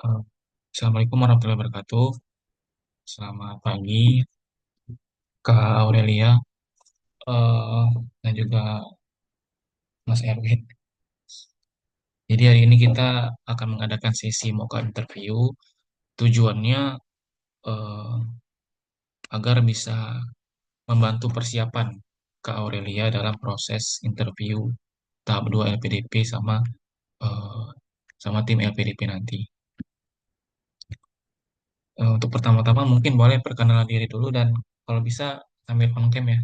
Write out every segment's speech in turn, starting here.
Eh, Assalamualaikum warahmatullahi wabarakatuh. Selamat pagi, Kak Aurelia, eh, dan juga Mas Erwin. Jadi hari ini kita akan mengadakan sesi mock interview. Tujuannya eh, agar bisa membantu persiapan Kak Aurelia dalam proses interview tahap 2 LPDP eh, sama tim LPDP nanti. Untuk pertama-tama mungkin boleh perkenalan diri dulu dan kalau bisa sambil on cam ya.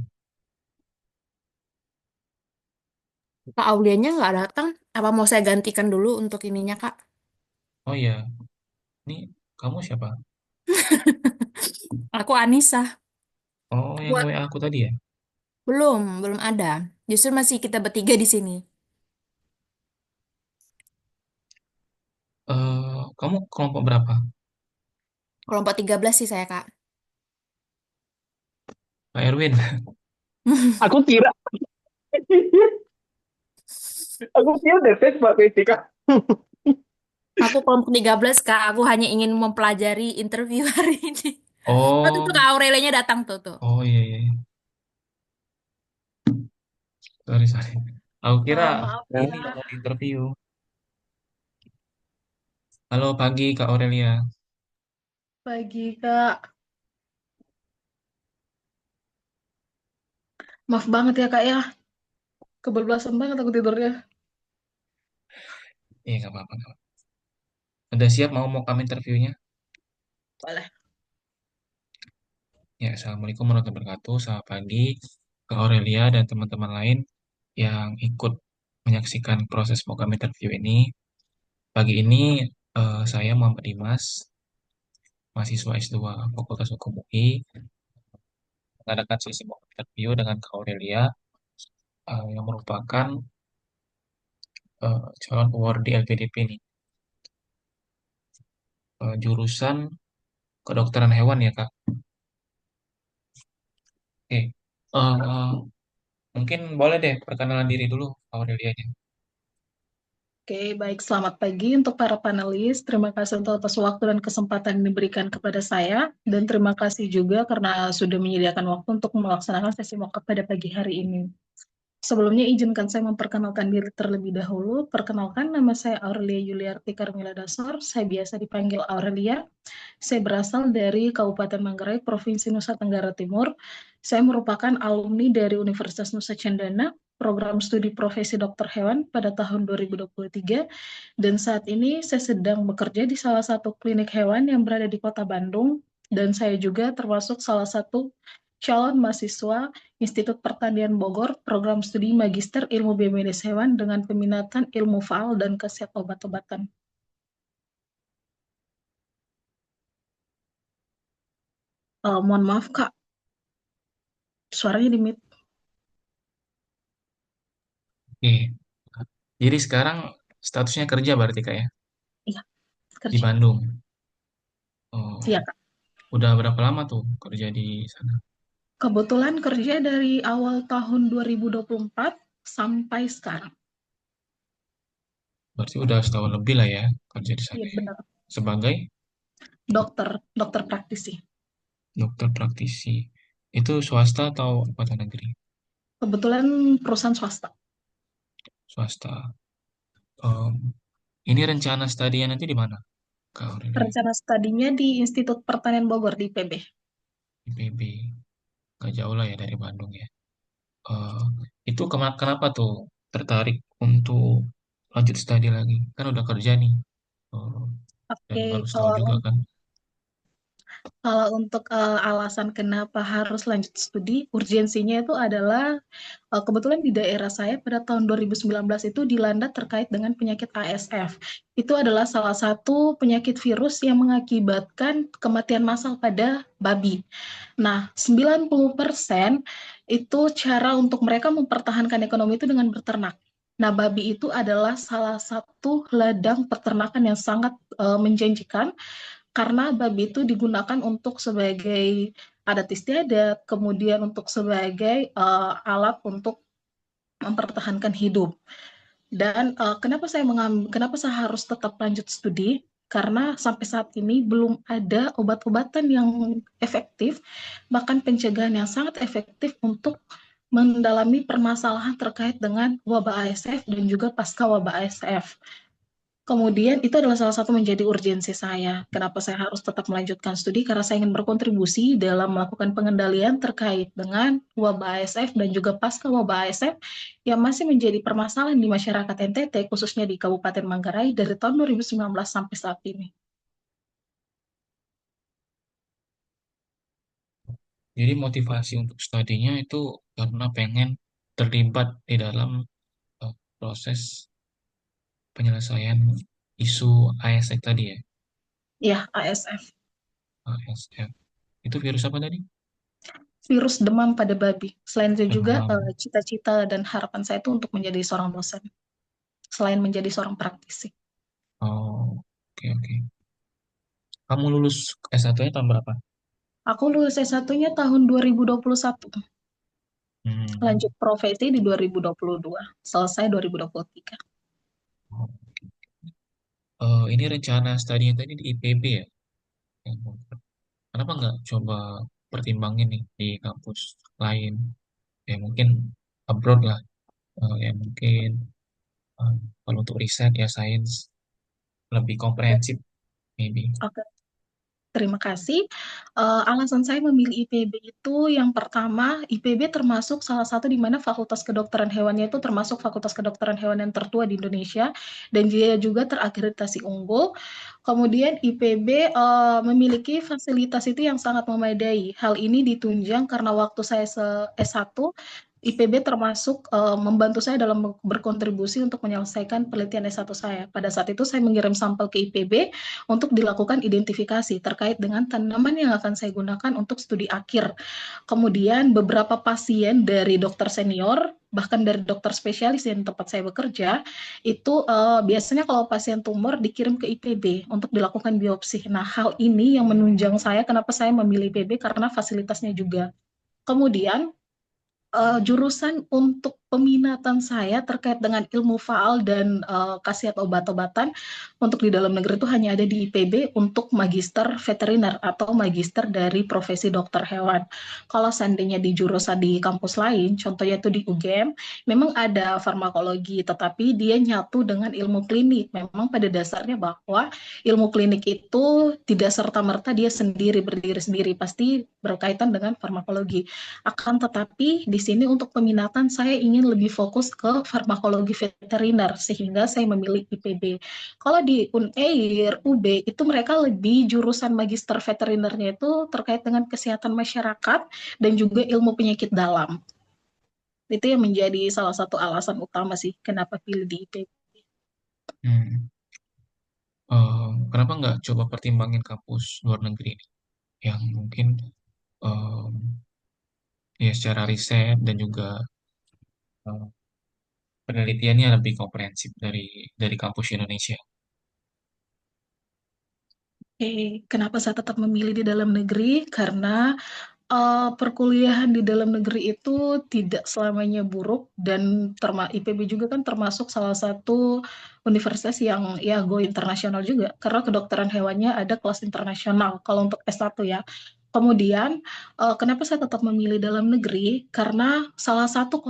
Kak Aulianya nggak datang. Apa mau saya gantikan dulu untuk ininya, Kak? Oh iya, ini kamu siapa? Aku Anissa. Oh, yang Buat WA aku tadi ya? belum ada. Justru masih kita bertiga di sini. Kamu kelompok berapa? Kelompok 13 sih saya, Kak. Pak Erwin. Aku kira, aku kira defense Mbak Fisika. Aku kelompok 13 Kak. Aku hanya ingin mempelajari interview hari ini. Oh, tuh, Oh, Kak Aurelianya datang tuh. oh iya, iya, iya. Sorry, sorry. Aku kira Maaf ini ya, yang mau interview. Halo pagi Kak Aurelia. pagi Kak. Maaf banget ya Kak ya, kebablasan banget aku tidurnya. Iya, nggak apa-apa. Nggak apa-apa. Udah siap mau kami interviewnya? Boleh. Ya, Assalamualaikum warahmatullahi wabarakatuh. Selamat pagi Kak Aurelia dan teman-teman lain yang ikut menyaksikan proses mau kami interview ini. Pagi ini saya Muhammad Dimas, mahasiswa S2 Fakultas Hukum UI, mengadakan sesi mock interview dengan Kak Aurelia yang merupakan calon award di LPDP nih, jurusan kedokteran hewan ya Kak. Oke, mungkin boleh deh perkenalan diri dulu Kak Aurelianya. Oke, baik. Selamat pagi untuk para panelis. Terima kasih untuk atas waktu dan kesempatan yang diberikan kepada saya. Dan terima kasih juga karena sudah menyediakan waktu untuk melaksanakan sesi mock pada pagi hari ini. Sebelumnya izinkan saya memperkenalkan diri terlebih dahulu. Perkenalkan, nama saya Aurelia Yuliarti Carmila Dasor. Saya biasa dipanggil Aurelia. Saya berasal dari Kabupaten Manggarai, Provinsi Nusa Tenggara Timur. Saya merupakan alumni dari Universitas Nusa Cendana, program studi profesi dokter hewan pada tahun 2023, dan saat ini saya sedang bekerja di salah satu klinik hewan yang berada di Kota Bandung, dan saya juga termasuk salah satu calon mahasiswa Institut Pertanian Bogor, program studi Magister Ilmu Biomedis Hewan dengan peminatan ilmu faal dan khasiat obat-obatan. Mohon maaf Kak, suaranya di mute. Oke, jadi sekarang statusnya kerja berarti Kak ya, Iya, di kerja. Bandung. Oh, Iya, Kak. udah berapa lama tuh kerja di sana? Kebetulan kerja dari awal tahun 2024 sampai sekarang. Berarti udah setahun lebih lah ya kerja di sana Iya, ya. benar. Sebagai Dokter praktisi. dokter praktisi. Itu swasta atau apa negeri? Kebetulan perusahaan swasta. Swasta. Em, ini rencana studinya nanti di mana Kak Aurelia? Rencana studinya di Institut Pertanian Bogor di PB. Di PB. Gak jauh lah ya dari Bandung ya. Eh, itu kenapa tuh tertarik untuk lanjut studi lagi? Kan udah kerja nih. Eh, dan Oke, baru setahun kalau juga kan. kalau untuk alasan kenapa harus lanjut studi, urgensinya itu adalah kebetulan di daerah saya pada tahun 2019 itu dilanda terkait dengan penyakit ASF. Itu adalah salah satu penyakit virus yang mengakibatkan kematian massal pada babi. Nah, 90% itu cara untuk mereka mempertahankan ekonomi itu dengan berternak. Nah, babi itu adalah salah satu ladang peternakan yang sangat menjanjikan karena babi itu digunakan untuk sebagai adat istiadat, kemudian untuk sebagai alat untuk mempertahankan hidup. Dan kenapa saya harus tetap lanjut studi? karena sampai saat ini belum ada obat-obatan yang efektif, bahkan pencegahan yang sangat efektif untuk mendalami permasalahan terkait dengan wabah ASF dan juga pasca wabah ASF. Kemudian itu adalah salah satu menjadi urgensi saya. Kenapa saya harus tetap melanjutkan studi? Karena saya ingin berkontribusi dalam melakukan pengendalian terkait dengan wabah ASF dan juga pasca wabah ASF yang masih menjadi permasalahan di masyarakat NTT, khususnya di Kabupaten Manggarai dari tahun 2019 sampai saat ini. Jadi motivasi untuk studinya itu karena pengen terlibat di dalam proses penyelesaian isu ASF tadi ya, Ya, ASF, ASF. Itu virus apa tadi? virus demam pada babi. Selain itu juga Demam. cita-cita dan harapan saya itu untuk menjadi seorang dosen, selain menjadi seorang praktisi. Oh, oke oke. Kamu lulus S1-nya tahun berapa? Aku lulus S1-nya tahun 2021. Hmm. Lanjut profesi di 2022, selesai 2023. Oh. Ini rencana studinya tadi di IPB ya? Ya, kenapa nggak coba pertimbangin nih di kampus lain? Ya mungkin abroad lah. Ya mungkin eh, kalau untuk riset ya sains lebih komprehensif maybe. Oke, terima kasih. Alasan saya memilih IPB itu yang pertama, IPB termasuk salah satu di mana Fakultas Kedokteran Hewannya itu termasuk Fakultas Kedokteran Hewan yang tertua di Indonesia dan dia juga terakreditasi unggul. Kemudian IPB memiliki fasilitas itu yang sangat memadai. Hal ini ditunjang karena waktu saya S1 IPB termasuk membantu saya dalam berkontribusi untuk menyelesaikan penelitian S1 saya. Pada saat itu saya mengirim sampel ke IPB untuk dilakukan identifikasi terkait dengan tanaman yang akan saya gunakan untuk studi akhir. Kemudian beberapa pasien dari dokter senior, bahkan dari dokter spesialis yang tempat saya bekerja, itu biasanya kalau pasien tumor dikirim ke IPB untuk dilakukan biopsi. Nah, hal ini yang menunjang saya kenapa saya memilih IPB karena fasilitasnya juga. Kemudian jurusan untuk peminatan saya terkait dengan ilmu faal dan khasiat obat-obatan untuk di dalam negeri itu hanya ada di IPB untuk magister veteriner atau magister dari profesi dokter hewan. Kalau seandainya di jurusan di kampus lain, contohnya itu di UGM, memang ada farmakologi, tetapi dia nyatu dengan ilmu klinik. Memang pada dasarnya bahwa ilmu klinik itu tidak serta-merta dia sendiri berdiri sendiri, pasti berkaitan dengan farmakologi. Akan tetapi di sini untuk peminatan saya ingin lebih fokus ke farmakologi veteriner sehingga saya memilih IPB. Kalau di Unair, UB itu mereka lebih jurusan magister veterinernya itu terkait dengan kesehatan masyarakat dan juga ilmu penyakit dalam. Itu yang menjadi salah satu alasan utama sih kenapa pilih di IPB. Hmm. Kenapa nggak coba pertimbangin kampus luar negeri nih? Yang mungkin em, ya secara riset dan juga eh, penelitiannya lebih komprehensif dari kampus Indonesia. Kenapa saya tetap memilih di dalam negeri? Karena perkuliahan di dalam negeri itu tidak selamanya buruk dan IPB juga kan termasuk salah satu universitas yang ya go internasional juga karena kedokteran hewannya ada kelas internasional kalau untuk S1 ya. Kemudian kenapa saya tetap memilih dalam negeri? Karena salah satu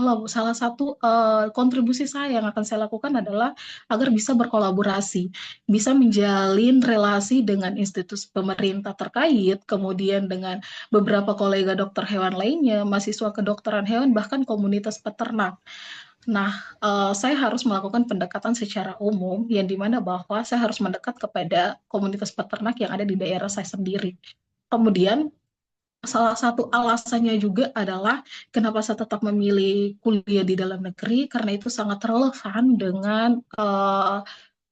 kontribusi saya yang akan saya lakukan adalah agar bisa berkolaborasi, bisa menjalin relasi dengan institusi pemerintah terkait, kemudian dengan beberapa kolega dokter hewan lainnya, mahasiswa kedokteran hewan, bahkan komunitas peternak. Nah, saya harus melakukan pendekatan secara umum, yang dimana bahwa saya harus mendekat kepada komunitas peternak yang ada di daerah saya sendiri. Kemudian, salah satu alasannya juga adalah kenapa saya tetap memilih kuliah di dalam negeri, karena itu sangat relevan dengan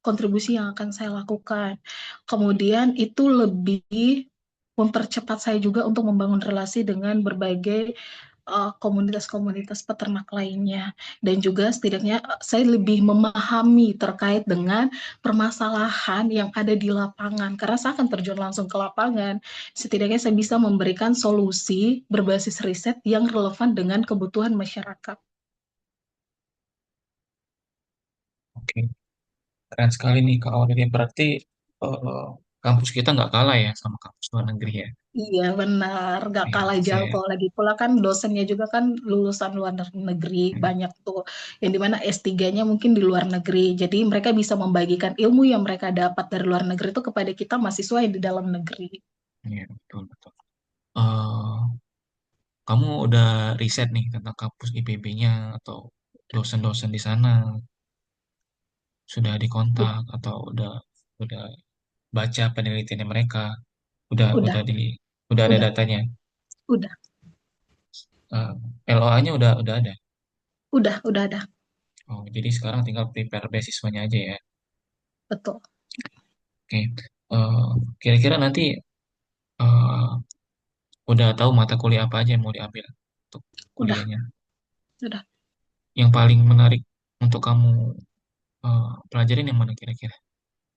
kontribusi yang akan saya lakukan. Kemudian itu lebih mempercepat saya juga untuk membangun relasi dengan berbagai komunitas-komunitas peternak lainnya dan juga setidaknya saya lebih memahami terkait dengan permasalahan yang ada di lapangan karena saya akan terjun langsung ke lapangan setidaknya saya bisa memberikan solusi berbasis riset yang relevan dengan kebutuhan masyarakat. Oke, keren sekali nih Kak Aurelia. Berarti eh, kampus kita nggak kalah ya sama kampus luar negeri ya. Iya benar, gak Ya, kalah jauh saya kok. Lagi pula kan dosennya juga kan lulusan luar negeri hmm, banyak tuh. Yang dimana S3-nya mungkin di luar negeri. Jadi mereka bisa membagikan ilmu yang mereka dapat dari luar negeri itu kepada kita mahasiswa yang di dalam negeri. ya, betul betul. Eh, Kamu udah riset nih tentang kampus IPB-nya atau dosen-dosen di sana sudah Ud- dikontak atau udah baca penelitiannya mereka, udah Udah, udah di udah ada udah, datanya. udah, Eh, LOA-nya udah ada. udah ada. Oh, jadi sekarang tinggal prepare beasiswanya aja ya. Betul. Oke. Eh, Kira-kira nanti eh, udah tahu mata kuliah apa aja yang mau diambil untuk Udah, kuliahnya. udah. Yang paling menarik untuk kamu pelajarin yang mana kira-kira?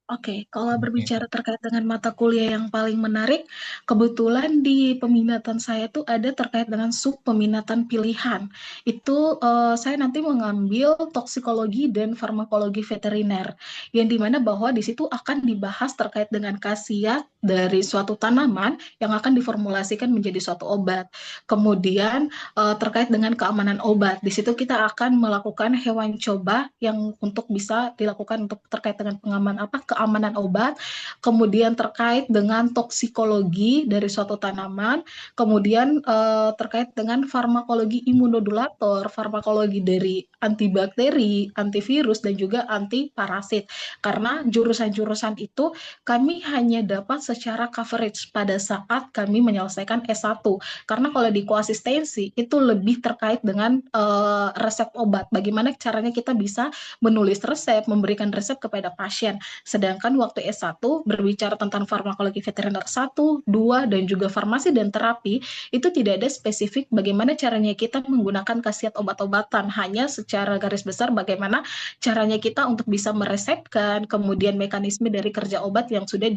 Oke, kalau Oke, berbicara terkait dengan mata kuliah yang paling menarik, kebetulan di peminatan saya tuh ada terkait dengan sub peminatan pilihan. Itu saya nanti mengambil toksikologi dan farmakologi veteriner, yang dimana bahwa di situ akan dibahas terkait dengan khasiat dari suatu tanaman yang akan diformulasikan menjadi suatu obat. Kemudian terkait dengan keamanan obat, di situ kita akan melakukan hewan coba yang untuk bisa dilakukan untuk terkait dengan keamanan obat, kemudian terkait dengan toksikologi dari suatu tanaman, kemudian terkait dengan farmakologi imunodulator, farmakologi dari antibakteri, antivirus, dan juga antiparasit. Karena jurusan-jurusan itu kami hanya dapat secara coverage pada saat kami menyelesaikan S1. Karena kalau di koasistensi itu lebih terkait dengan resep obat. Bagaimana caranya kita bisa menulis resep, memberikan resep kepada pasien. Sedangkan waktu S1 berbicara tentang farmakologi veteriner 1, 2, dan juga farmasi dan terapi, itu tidak ada spesifik bagaimana caranya kita menggunakan khasiat obat-obatan, hanya secara garis besar bagaimana caranya kita untuk bisa meresepkan, kemudian mekanisme dari kerja obat yang sudah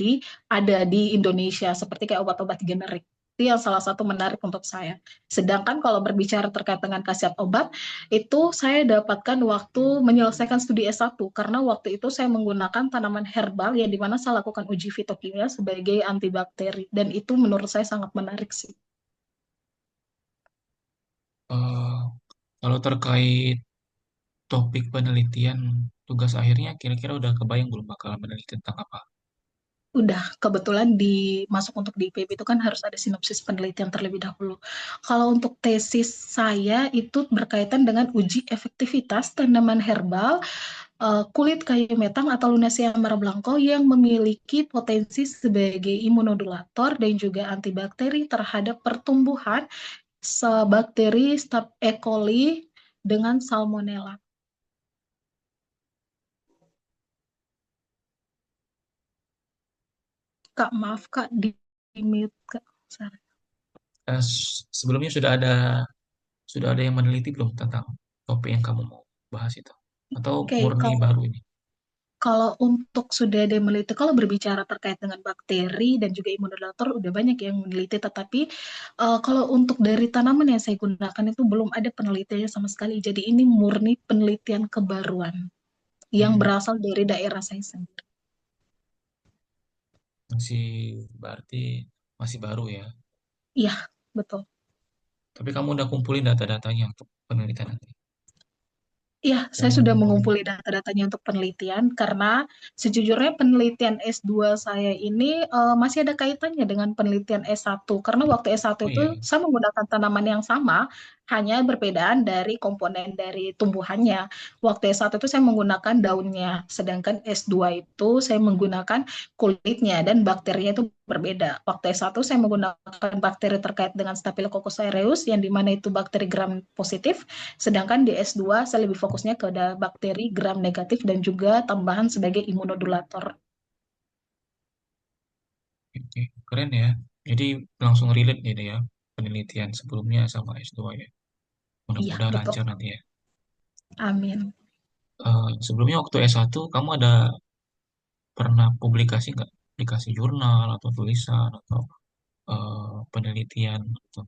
ada di Indonesia, seperti kayak obat-obat generik. Itu yang salah satu menarik untuk saya. Sedangkan kalau berbicara terkait dengan khasiat obat, itu saya dapatkan waktu menyelesaikan studi S1 karena waktu itu saya menggunakan tanaman herbal yang dimana saya lakukan uji fitokimia sebagai antibakteri dan itu menurut saya sangat menarik sih. Eh, kalau terkait topik penelitian tugas akhirnya kira-kira udah kebayang belum bakal meneliti tentang apa? Udah, kebetulan masuk untuk di IPB itu kan harus ada sinopsis penelitian terlebih dahulu. Kalau untuk tesis saya itu berkaitan dengan uji efektivitas tanaman herbal kulit kayu metang atau Lunasia marablanco yang memiliki potensi sebagai imunodulator dan juga antibakteri terhadap pertumbuhan bakteri Staph E. coli dengan salmonella. Kak, maaf Kak, di mute Kak. Sorry. Sebelumnya sudah ada yang meneliti belum tentang topik yang kamu mau bahas itu? Atau Oke, murni kalau baru ini? Kalau untuk sudah ada yang meneliti, kalau berbicara terkait dengan bakteri dan juga imunodulator, udah banyak yang meneliti. Tetapi kalau untuk dari tanaman yang saya gunakan itu belum ada penelitiannya sama sekali. Jadi ini murni penelitian kebaruan yang Hmm, berasal dari daerah saya sendiri. masih berarti masih baru ya. Iya, betul. Tapi kamu udah kumpulin data-datanya untuk penelitian nanti. Iya, saya sudah Oh, mengumpuli data-datanya untuk penelitian karena sejujurnya penelitian S2 saya ini masih ada kaitannya dengan penelitian S1. Karena waktu S1 oh itu iya. saya menggunakan tanaman yang sama, hanya berbedaan dari komponen dari tumbuhannya. Waktu S1 itu saya menggunakan daunnya, sedangkan S2 itu saya menggunakan kulitnya dan bakterinya itu berbeda. Waktu S1 saya menggunakan bakteri terkait dengan Staphylococcus aureus yang dimana itu bakteri gram positif. Sedangkan di S2 saya lebih fokusnya ke bakteri gram negatif dan juga tambahan sebagai imunodulator. Oke, keren ya. Jadi langsung relate gitu ya penelitian sebelumnya sama S2 ya. Iya, Mudah-mudahan betul. lancar nanti ya. Amin. Sebelumnya waktu S1 kamu ada pernah publikasi nggak? Publikasi jurnal atau tulisan atau penelitian gitu.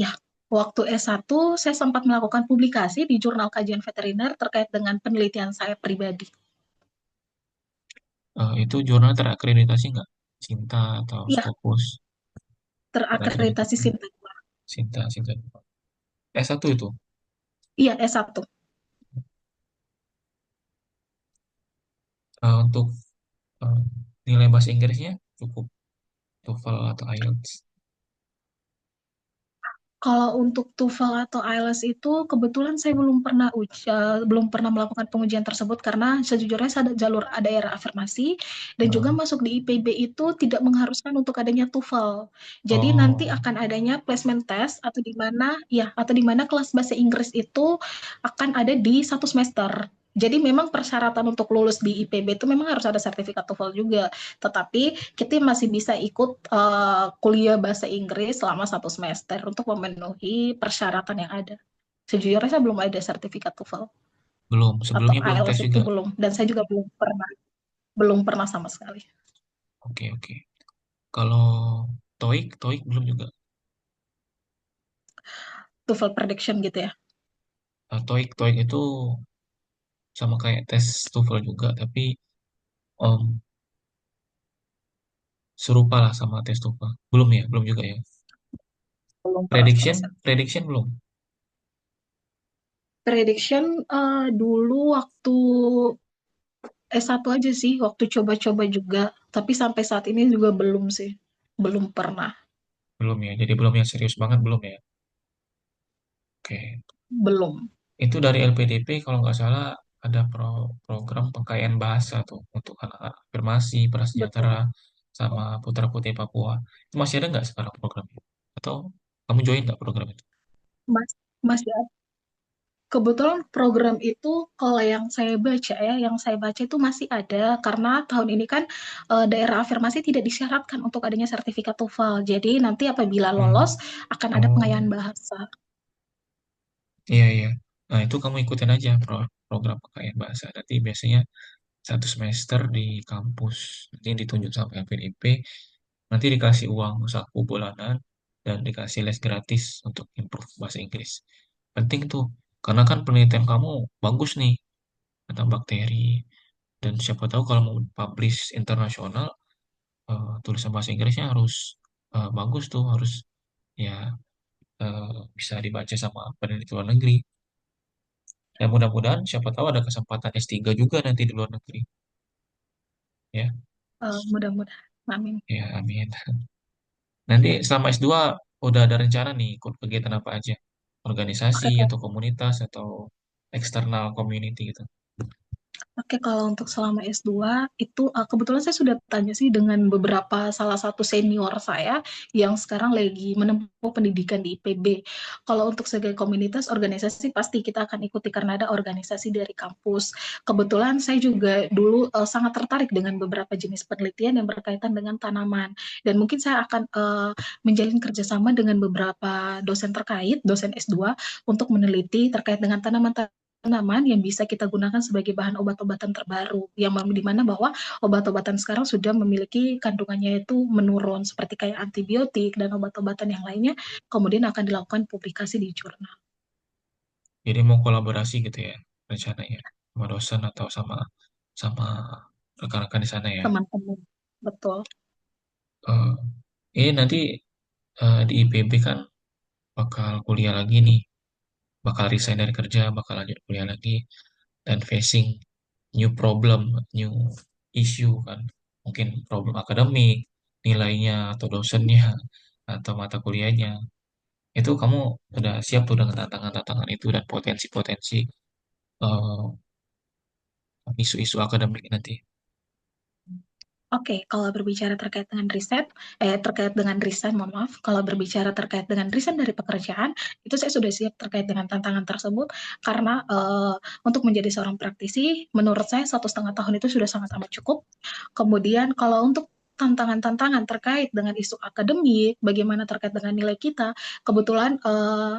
Ya, waktu S1 saya sempat melakukan publikasi di jurnal kajian veteriner terkait dengan penelitian saya pribadi. Itu jurnal terakreditasi nggak? Sinta atau Iya, Scopus terakreditasi terakreditasi? Sinta. Sinta. S1 itu. Iya, S1. Untuk eh, nilai bahasa Inggrisnya cukup TOEFL atau IELTS. Kalau untuk TOEFL atau IELTS itu kebetulan saya belum pernah melakukan pengujian tersebut karena sejujurnya saya ada jalur daerah afirmasi dan juga Eh, masuk di IPB itu tidak mengharuskan untuk adanya TOEFL. Jadi nanti oh, akan adanya placement test atau di mana kelas bahasa Inggris itu akan ada di 1 semester. Jadi memang persyaratan untuk lulus di IPB itu memang harus ada sertifikat TOEFL juga. Tetapi kita masih bisa ikut kuliah bahasa Inggris selama 1 semester untuk memenuhi persyaratan yang ada. Sejujurnya saya belum ada sertifikat TOEFL belum. atau Sebelumnya belum tes IELTS itu juga. belum, dan saya juga belum pernah sama sekali. Oke. Kalau TOEIC belum juga. TOEFL prediction gitu ya. TOEIC itu sama kayak tes TOEFL juga, tapi em, serupa lah sama tes TOEFL. Belum juga ya. Belum pernah sama Prediction, sekali. prediction belum. Prediction dulu waktu S1 aja sih, waktu coba-coba juga. Tapi sampai saat ini juga belum sih. Belum pernah. Belum ya. Jadi belum yang serius banget belum ya. Oke. Belum. Itu dari LPDP kalau nggak salah ada program pengkayaan bahasa tuh untuk anak-anak afirmasi, prasejahtera, Betul. sama putra-putri Papua. Itu masih ada nggak sekarang programnya? Atau kamu join nggak program itu? Mas, masih Kebetulan program itu kalau yang saya baca itu masih ada karena tahun ini kan daerah afirmasi tidak disyaratkan untuk adanya sertifikat TOEFL. Jadi nanti apabila lolos Hmm. akan ada Oh, pengayaan bahasa. iya. Nah, itu kamu ikutin aja program pengkayaan bahasa. Nanti biasanya 1 semester di kampus, nanti ditunjuk sama LPDP, nanti dikasih uang saku bulanan, dan dikasih les gratis untuk improve bahasa Inggris. Penting tuh, karena kan penelitian kamu bagus nih tentang bakteri, dan siapa tahu kalau mau publish internasional, tulisan bahasa Inggrisnya harus bagus tuh, harus ya bisa dibaca sama peneliti luar negeri. Dan mudah-mudahan siapa tahu ada kesempatan S3 juga nanti di luar negeri. Ya, Mudah-mudahan. Amin. ya amin. Nanti selama S2 udah ada rencana nih ikut kegiatan apa aja? Organisasi Oke, atau komunitas atau eksternal community gitu. Oke, kalau untuk selama S2 itu kebetulan saya sudah tanya sih dengan beberapa salah satu senior saya yang sekarang lagi menempuh pendidikan di IPB. Kalau untuk sebagai komunitas organisasi pasti kita akan ikuti karena ada organisasi dari kampus. Kebetulan saya juga dulu sangat tertarik dengan beberapa jenis penelitian yang berkaitan dengan tanaman dan mungkin saya akan menjalin kerjasama dengan beberapa dosen terkait, dosen S2 untuk meneliti terkait dengan tanaman yang bisa kita gunakan sebagai bahan obat-obatan terbaru yang di mana bahwa obat-obatan sekarang sudah memiliki kandungannya itu menurun seperti kayak antibiotik dan obat-obatan yang lainnya kemudian akan dilakukan publikasi di jurnal Jadi mau kolaborasi gitu ya rencananya sama dosen atau sama sama rekan-rekan di sana ya. teman-teman. Betul. Eh, ini nanti di IPB kan bakal kuliah lagi nih, bakal resign dari kerja, bakal lanjut kuliah lagi, dan facing new problem, new issue kan. Mungkin problem akademik, nilainya atau dosennya atau mata kuliahnya. Itu kamu udah siap tuh dengan tantangan-tantangan itu dan potensi-potensi eh, isu-isu akademik nanti. Oke, kalau berbicara terkait dengan resign, mohon maaf, kalau berbicara terkait dengan resign dari pekerjaan, itu saya sudah siap terkait dengan tantangan tersebut, karena untuk menjadi seorang praktisi, menurut saya 1,5 tahun itu sudah sangat amat cukup. Kemudian kalau untuk tantangan-tantangan terkait dengan isu akademik, bagaimana terkait dengan nilai kita, kebetulan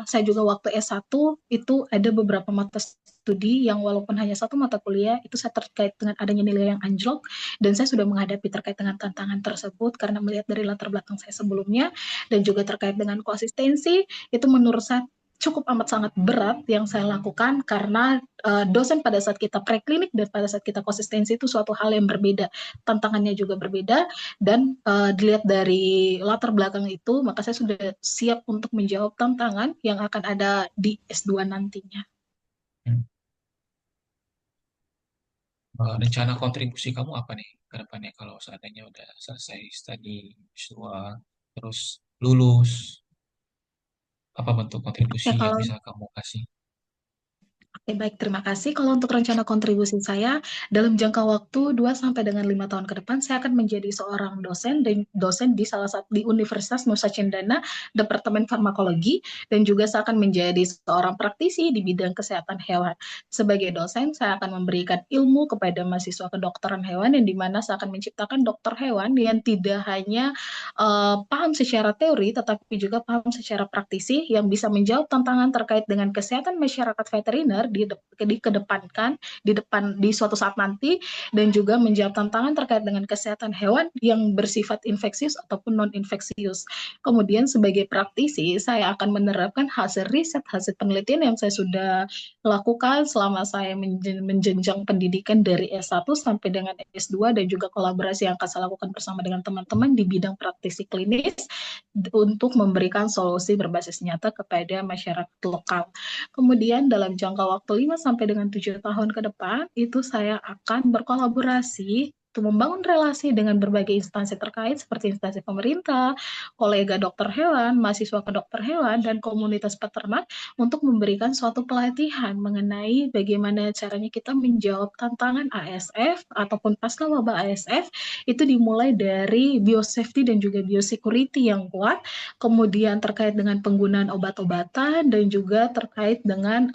saya juga waktu S1 itu ada beberapa mata studi yang walaupun hanya satu mata kuliah, itu saya terkait dengan adanya nilai yang anjlok, dan saya sudah menghadapi terkait dengan tantangan tersebut karena melihat dari latar belakang saya sebelumnya dan juga terkait dengan konsistensi itu menurut saya cukup amat sangat berat yang saya lakukan karena dosen pada saat kita preklinik dan pada saat kita konsistensi itu suatu hal yang berbeda, tantangannya juga berbeda dan dilihat dari latar belakang itu maka saya sudah siap untuk menjawab tantangan yang akan ada di S2 nantinya. Hmm. Rencana kontribusi kamu apa nih ke depannya kalau seandainya udah selesai studi S2 terus lulus? Apa bentuk kontribusi Ya yang kalau bisa kamu kasih? Oke, baik, terima kasih. Kalau untuk rencana kontribusi saya, dalam jangka waktu 2 sampai dengan 5 tahun ke depan, saya akan menjadi seorang dosen dan dosen di salah satu di Universitas Nusa Cendana, Departemen Farmakologi, dan juga saya akan menjadi seorang praktisi di bidang kesehatan hewan. Sebagai dosen, saya akan memberikan ilmu kepada mahasiswa kedokteran hewan, yang dimana saya akan menciptakan dokter hewan yang tidak hanya paham secara teori, tetapi juga paham secara praktisi yang bisa menjawab tantangan terkait dengan kesehatan masyarakat veteriner dikedepankan di suatu saat nanti dan juga menjawab tantangan terkait dengan kesehatan hewan yang bersifat infeksius ataupun non infeksius. Kemudian sebagai praktisi saya akan menerapkan hasil riset, hasil penelitian yang saya sudah lakukan selama saya menjenjang pendidikan dari S1 sampai dengan S2 dan juga kolaborasi yang akan saya lakukan bersama dengan teman-teman di bidang praktisi klinis untuk memberikan solusi berbasis nyata kepada masyarakat lokal. Kemudian dalam jangka waktu 5 sampai dengan 7 tahun ke depan itu saya akan berkolaborasi untuk membangun relasi dengan berbagai instansi terkait seperti instansi pemerintah, kolega dokter hewan, mahasiswa ke dokter hewan, dan komunitas peternak untuk memberikan suatu pelatihan mengenai bagaimana caranya kita menjawab tantangan ASF ataupun pasca wabah ASF itu dimulai dari biosafety dan juga biosecurity yang kuat, kemudian terkait dengan penggunaan obat-obatan dan juga terkait dengan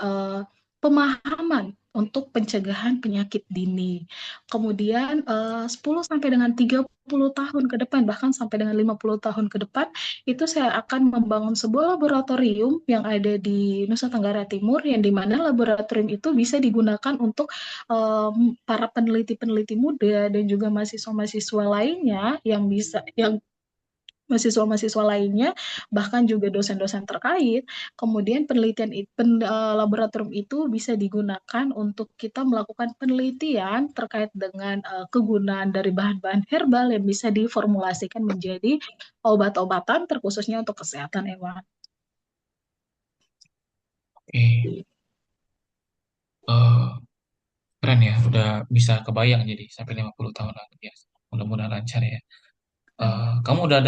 pemahaman untuk pencegahan penyakit dini. Kemudian 10 sampai dengan 30 tahun ke depan bahkan sampai dengan 50 tahun ke depan itu saya akan membangun sebuah laboratorium yang ada di Nusa Tenggara Timur yang dimana laboratorium itu bisa digunakan untuk para peneliti-peneliti muda dan juga mahasiswa-mahasiswa lainnya yang mahasiswa-mahasiswa lainnya, bahkan juga dosen-dosen terkait. Kemudian laboratorium itu bisa digunakan untuk kita melakukan penelitian terkait dengan kegunaan dari bahan-bahan herbal yang bisa diformulasikan menjadi obat-obatan terkhususnya untuk kesehatan hewan. Oke, eh, keren ya, udah bisa kebayang jadi sampai 50 tahun lagi ya. Mudah-mudahan lancar ya. Kamu udah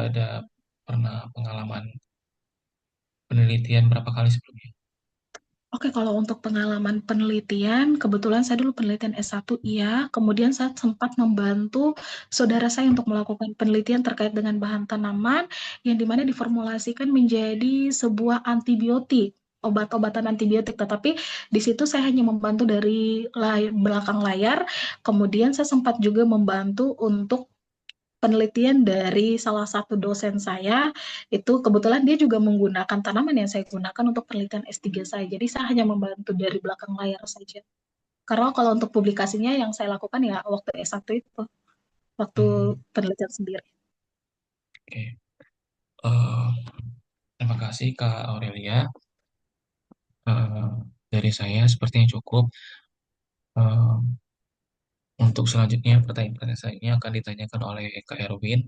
ada pernah pengalaman penelitian berapa kali sebelumnya? Oke, kalau untuk pengalaman penelitian, kebetulan saya dulu penelitian S1, iya. Kemudian saya sempat membantu saudara saya untuk melakukan penelitian terkait dengan bahan tanaman yang dimana diformulasikan menjadi sebuah antibiotik, obat-obatan antibiotik. Tetapi di situ saya hanya membantu dari belakang layar. Kemudian saya sempat juga membantu untuk penelitian dari salah satu dosen saya itu kebetulan dia juga menggunakan tanaman yang saya gunakan untuk penelitian S3 saya. Jadi saya hanya membantu dari belakang layar saja. Karena kalau untuk publikasinya yang saya lakukan ya waktu S1 itu, waktu Hmm, penelitian sendiri. oke. Eh, Terima kasih Kak Aurelia. Eh, dari saya sepertinya cukup. Eh, untuk selanjutnya pertanyaan-pertanyaan selanjutnya akan ditanyakan oleh Kak Erwin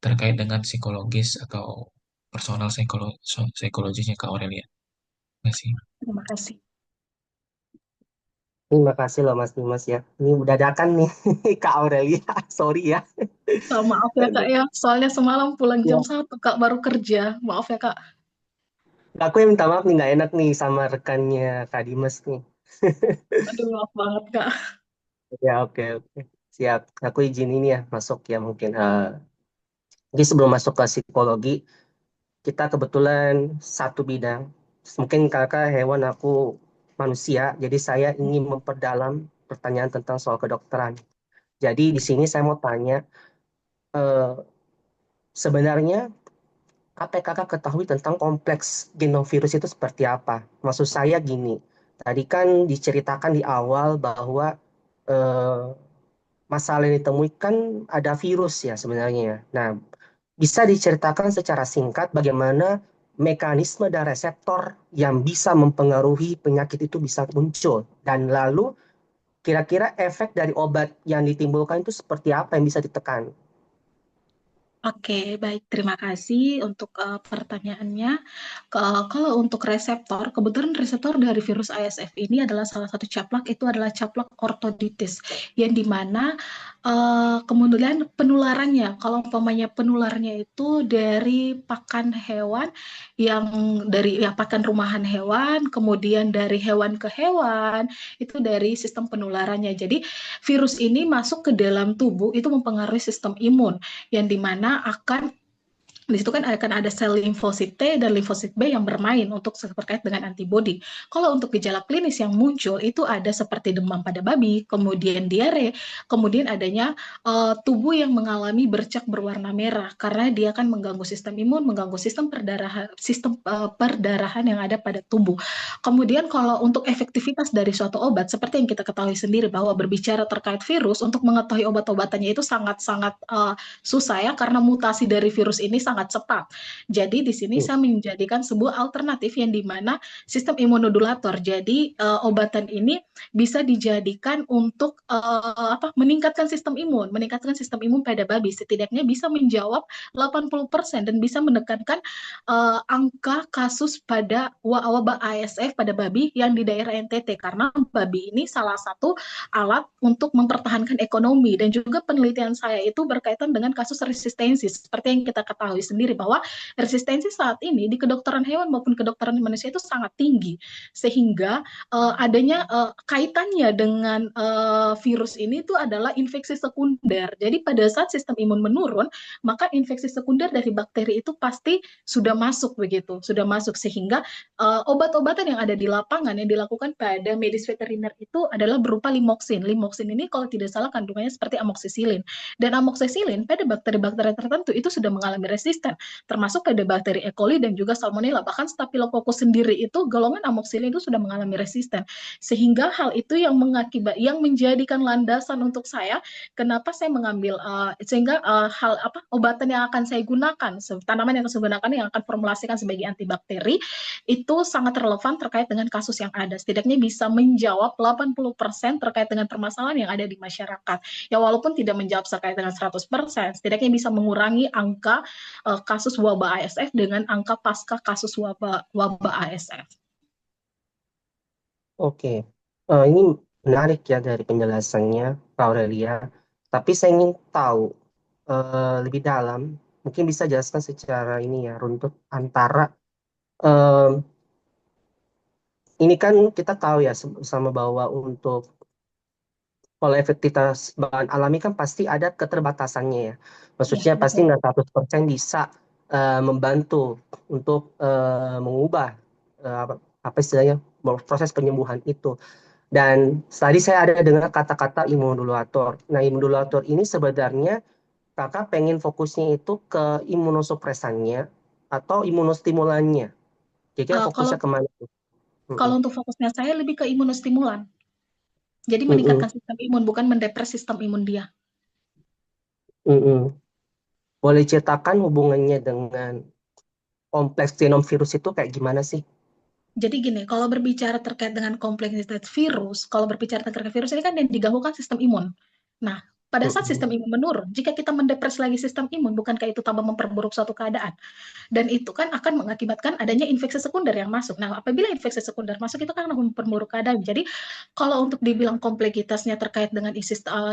terkait dengan psikologis atau personal psikologisnya Kak Aurelia. Terima kasih. Terima kasih. Terima kasih loh Mas Dimas ya. Ini dadakan nih Kak Aurelia. Sorry ya. Maaf ya Kak ya, soalnya semalam pulang jam Ya, 1 Kak baru kerja. Maaf ya Kak. aku yang minta maaf nih nggak enak nih sama rekannya Kak Dimas nih. Aduh maaf banget Kak. Ya oke oke. Siap. Aku izin ini ya masuk ya mungkin. Jadi sebelum masuk ke psikologi, kita kebetulan satu bidang. Mungkin kakak hewan, aku manusia. Jadi saya ingin memperdalam pertanyaan tentang soal kedokteran. Jadi di sini saya mau tanya, eh, sebenarnya apa yang kakak ketahui tentang kompleks genom virus itu seperti apa? Maksud saya gini, tadi kan diceritakan di awal bahwa eh, masalah yang ditemui kan ada virus ya sebenarnya. Nah, bisa diceritakan secara singkat bagaimana mekanisme dan reseptor yang bisa mempengaruhi penyakit itu bisa muncul. Dan lalu kira-kira efek dari obat yang ditimbulkan itu seperti apa yang bisa ditekan? Oke, baik. Terima kasih untuk pertanyaannya. Kalau untuk reseptor, kebetulan reseptor dari virus ASF ini adalah salah satu caplak, itu adalah caplak ortoditis, yang dimana kemudian penularannya, kalau umpamanya penularannya itu dari pakan hewan, yang dari ya, pakan rumahan hewan, kemudian dari hewan ke hewan, itu dari sistem penularannya. Jadi virus ini masuk ke dalam tubuh itu mempengaruhi sistem imun yang dimana akan di situ kan akan ada sel limfosit T dan limfosit B yang bermain untuk terkait dengan antibodi. Kalau untuk gejala klinis yang muncul itu ada seperti demam pada babi, kemudian diare, kemudian adanya tubuh yang mengalami bercak berwarna merah karena dia akan mengganggu sistem imun, mengganggu sistem perdarahan yang ada pada tubuh. Kemudian kalau untuk efektivitas dari suatu obat seperti yang kita ketahui sendiri bahwa berbicara terkait virus untuk mengetahui obat-obatannya itu sangat-sangat susah ya karena mutasi dari virus ini sangat cepat. Jadi di sini Hmm. saya menjadikan sebuah alternatif yang dimana sistem imunodulator. Jadi obatan ini bisa dijadikan untuk meningkatkan sistem imun, pada babi. Setidaknya bisa menjawab 80% dan bisa menekankan angka kasus pada wabah ASF pada babi yang di daerah NTT karena babi ini salah satu alat untuk mempertahankan ekonomi dan juga penelitian saya itu berkaitan dengan kasus resistensi seperti yang kita ketahui sendiri bahwa resistensi saat ini di kedokteran hewan maupun kedokteran manusia itu sangat tinggi sehingga adanya kaitannya dengan virus ini itu adalah infeksi sekunder. Jadi pada saat sistem imun menurun, maka infeksi sekunder dari bakteri itu pasti sudah masuk begitu, sudah masuk sehingga obat-obatan yang ada di lapangan yang dilakukan pada medis veteriner itu adalah berupa limoksin. Limoksin ini kalau tidak salah kandungannya seperti amoksisilin. Dan amoksisilin pada bakteri-bakteri tertentu itu sudah mengalami resisten, termasuk pada bakteri E. coli dan juga Salmonella. Bahkan Staphylococcus sendiri itu golongan amoksilin itu sudah mengalami resisten. Sehingga hal itu yang menjadikan landasan untuk saya kenapa saya mengambil sehingga obatan yang akan saya gunakan, tanaman yang saya gunakan yang akan formulasikan sebagai antibakteri itu sangat relevan terkait dengan kasus yang ada. Setidaknya bisa menjawab 80% terkait dengan permasalahan yang ada di masyarakat. Ya walaupun tidak menjawab terkait dengan 100%, setidaknya bisa mengurangi angka kasus wabah ASF dengan angka pasca kasus wabah ASF. Oke, ini menarik ya dari penjelasannya, Kak Aurelia. Tapi saya ingin tahu lebih dalam, mungkin bisa jelaskan secara ini ya, runtut antara eh, ini kan kita tahu ya sama bahwa untuk kalau efektivitas bahan alami kan pasti ada keterbatasannya ya. Ya, Maksudnya pasti betul. nggak 100% bisa membantu untuk mengubah apa istilahnya proses penyembuhan itu. Dan tadi saya ada dengar kata-kata imunodulator. Nah, imunodulator ini sebenarnya kakak pengen fokusnya itu ke imunosupresannya atau imunostimulannya. Kira-kira Kalau fokusnya kemana tuh? kalau Mm-mm. untuk fokusnya saya lebih ke imunostimulan. Jadi Mm-mm. meningkatkan sistem imun bukan mendepres sistem imun dia. Mm-mm. Boleh ceritakan hubungannya dengan kompleks genom virus itu kayak gimana sih? Jadi gini, kalau berbicara terkait dengan kompleksitas virus, kalau berbicara terkait virus ini kan yang diganggukan sistem imun. Nah, pada saat sistem Mm-mm. imun menurun, jika kita mendepres lagi sistem imun, bukankah itu tambah memperburuk suatu keadaan? Dan itu kan akan mengakibatkan adanya infeksi sekunder yang masuk. Nah, apabila infeksi sekunder masuk itu kan akan memperburuk keadaan. Jadi, kalau untuk dibilang kompleksitasnya terkait dengan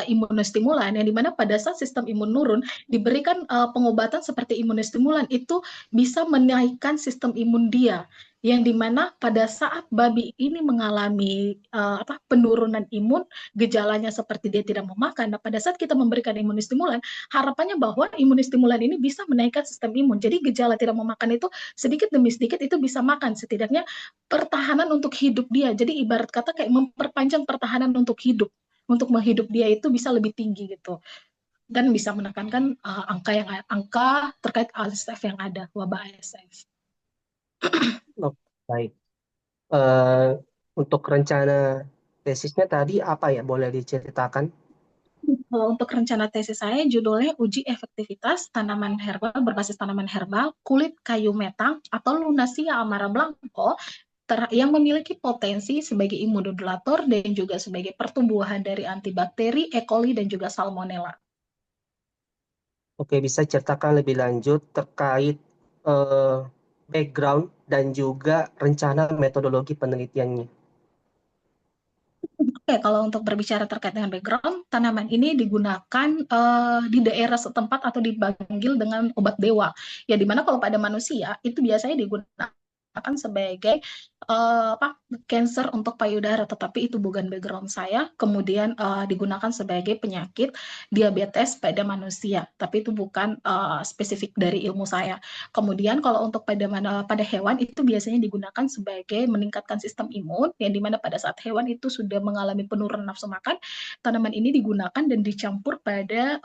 imunostimulan, yang dimana pada saat sistem imun nurun, diberikan pengobatan seperti imunostimulan, itu bisa menaikkan sistem imun dia yang dimana pada saat babi ini mengalami penurunan imun, gejalanya seperti dia tidak mau makan. Nah, pada saat kita memberikan imunostimulan, harapannya bahwa imunostimulan ini bisa menaikkan sistem imun. Jadi gejala tidak mau makan itu sedikit demi sedikit itu bisa makan, setidaknya pertahanan untuk hidup dia. Jadi ibarat kata kayak memperpanjang pertahanan untuk hidup. Untuk menghidup dia itu bisa lebih tinggi gitu dan bisa menekankan angka terkait ASF yang ada, wabah ASF. Oh, baik. Eh, untuk rencana tesisnya tadi apa ya? Boleh diceritakan? Kalau untuk rencana tesis saya judulnya uji efektivitas tanaman herbal berbasis tanaman herbal, kulit kayu metang atau Lunasia amara blanco yang memiliki potensi sebagai imunomodulator dan juga sebagai pertumbuhan dari antibakteri, E. coli dan juga Salmonella. Oke, bisa ceritakan lebih lanjut terkait eh, background dan juga rencana metodologi penelitiannya. Oke, kalau untuk berbicara terkait dengan background, tanaman ini digunakan di daerah setempat atau dipanggil dengan obat dewa. Ya, dimana kalau pada manusia itu biasanya digunakan sebagai cancer untuk payudara, tetapi itu bukan background saya. Kemudian digunakan sebagai penyakit diabetes pada manusia, tapi itu bukan spesifik dari ilmu saya. Kemudian kalau untuk pada hewan itu biasanya digunakan sebagai meningkatkan sistem imun, yang dimana pada saat hewan itu sudah mengalami penurunan nafsu makan, tanaman ini digunakan dan dicampur pada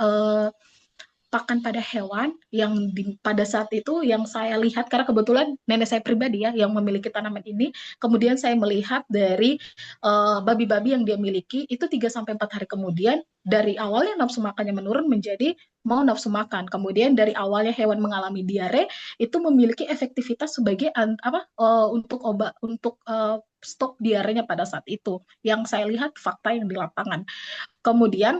pakan pada hewan yang pada saat itu yang saya lihat, karena kebetulan nenek saya pribadi ya yang memiliki tanaman ini, kemudian saya melihat dari babi-babi yang dia miliki itu 3-4 hari kemudian dari awalnya nafsu makannya menurun menjadi mau nafsu makan. Kemudian dari awalnya hewan mengalami diare itu memiliki efektivitas sebagai untuk obat untuk stok diarenya pada saat itu. Yang saya lihat fakta yang di lapangan. Kemudian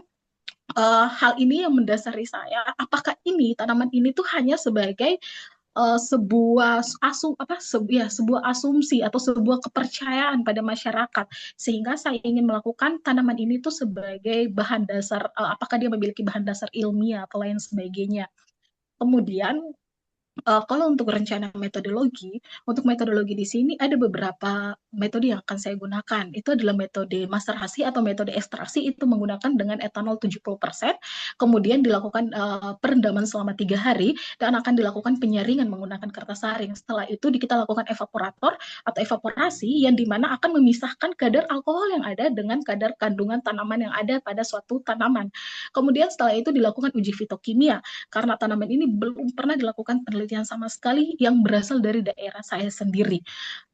hal ini yang mendasari saya, apakah ini tanaman ini tuh hanya sebagai sebuah asumsi atau sebuah kepercayaan pada masyarakat, sehingga saya ingin melakukan tanaman ini tuh sebagai bahan dasar, apakah dia memiliki bahan dasar ilmiah atau lain sebagainya. Kemudian kalau untuk rencana metodologi, untuk metodologi di sini ada beberapa metode yang akan saya gunakan. Itu adalah metode maserasi atau metode ekstraksi, itu menggunakan dengan etanol 70%, kemudian dilakukan perendaman selama 3 hari, dan akan dilakukan penyaringan menggunakan kertas saring. Setelah itu kita lakukan evaporator atau evaporasi, yang dimana akan memisahkan kadar alkohol yang ada dengan kadar kandungan tanaman yang ada pada suatu tanaman. Kemudian setelah itu dilakukan uji fitokimia, karena tanaman ini belum pernah dilakukan penelitian sama sekali yang berasal dari daerah saya sendiri.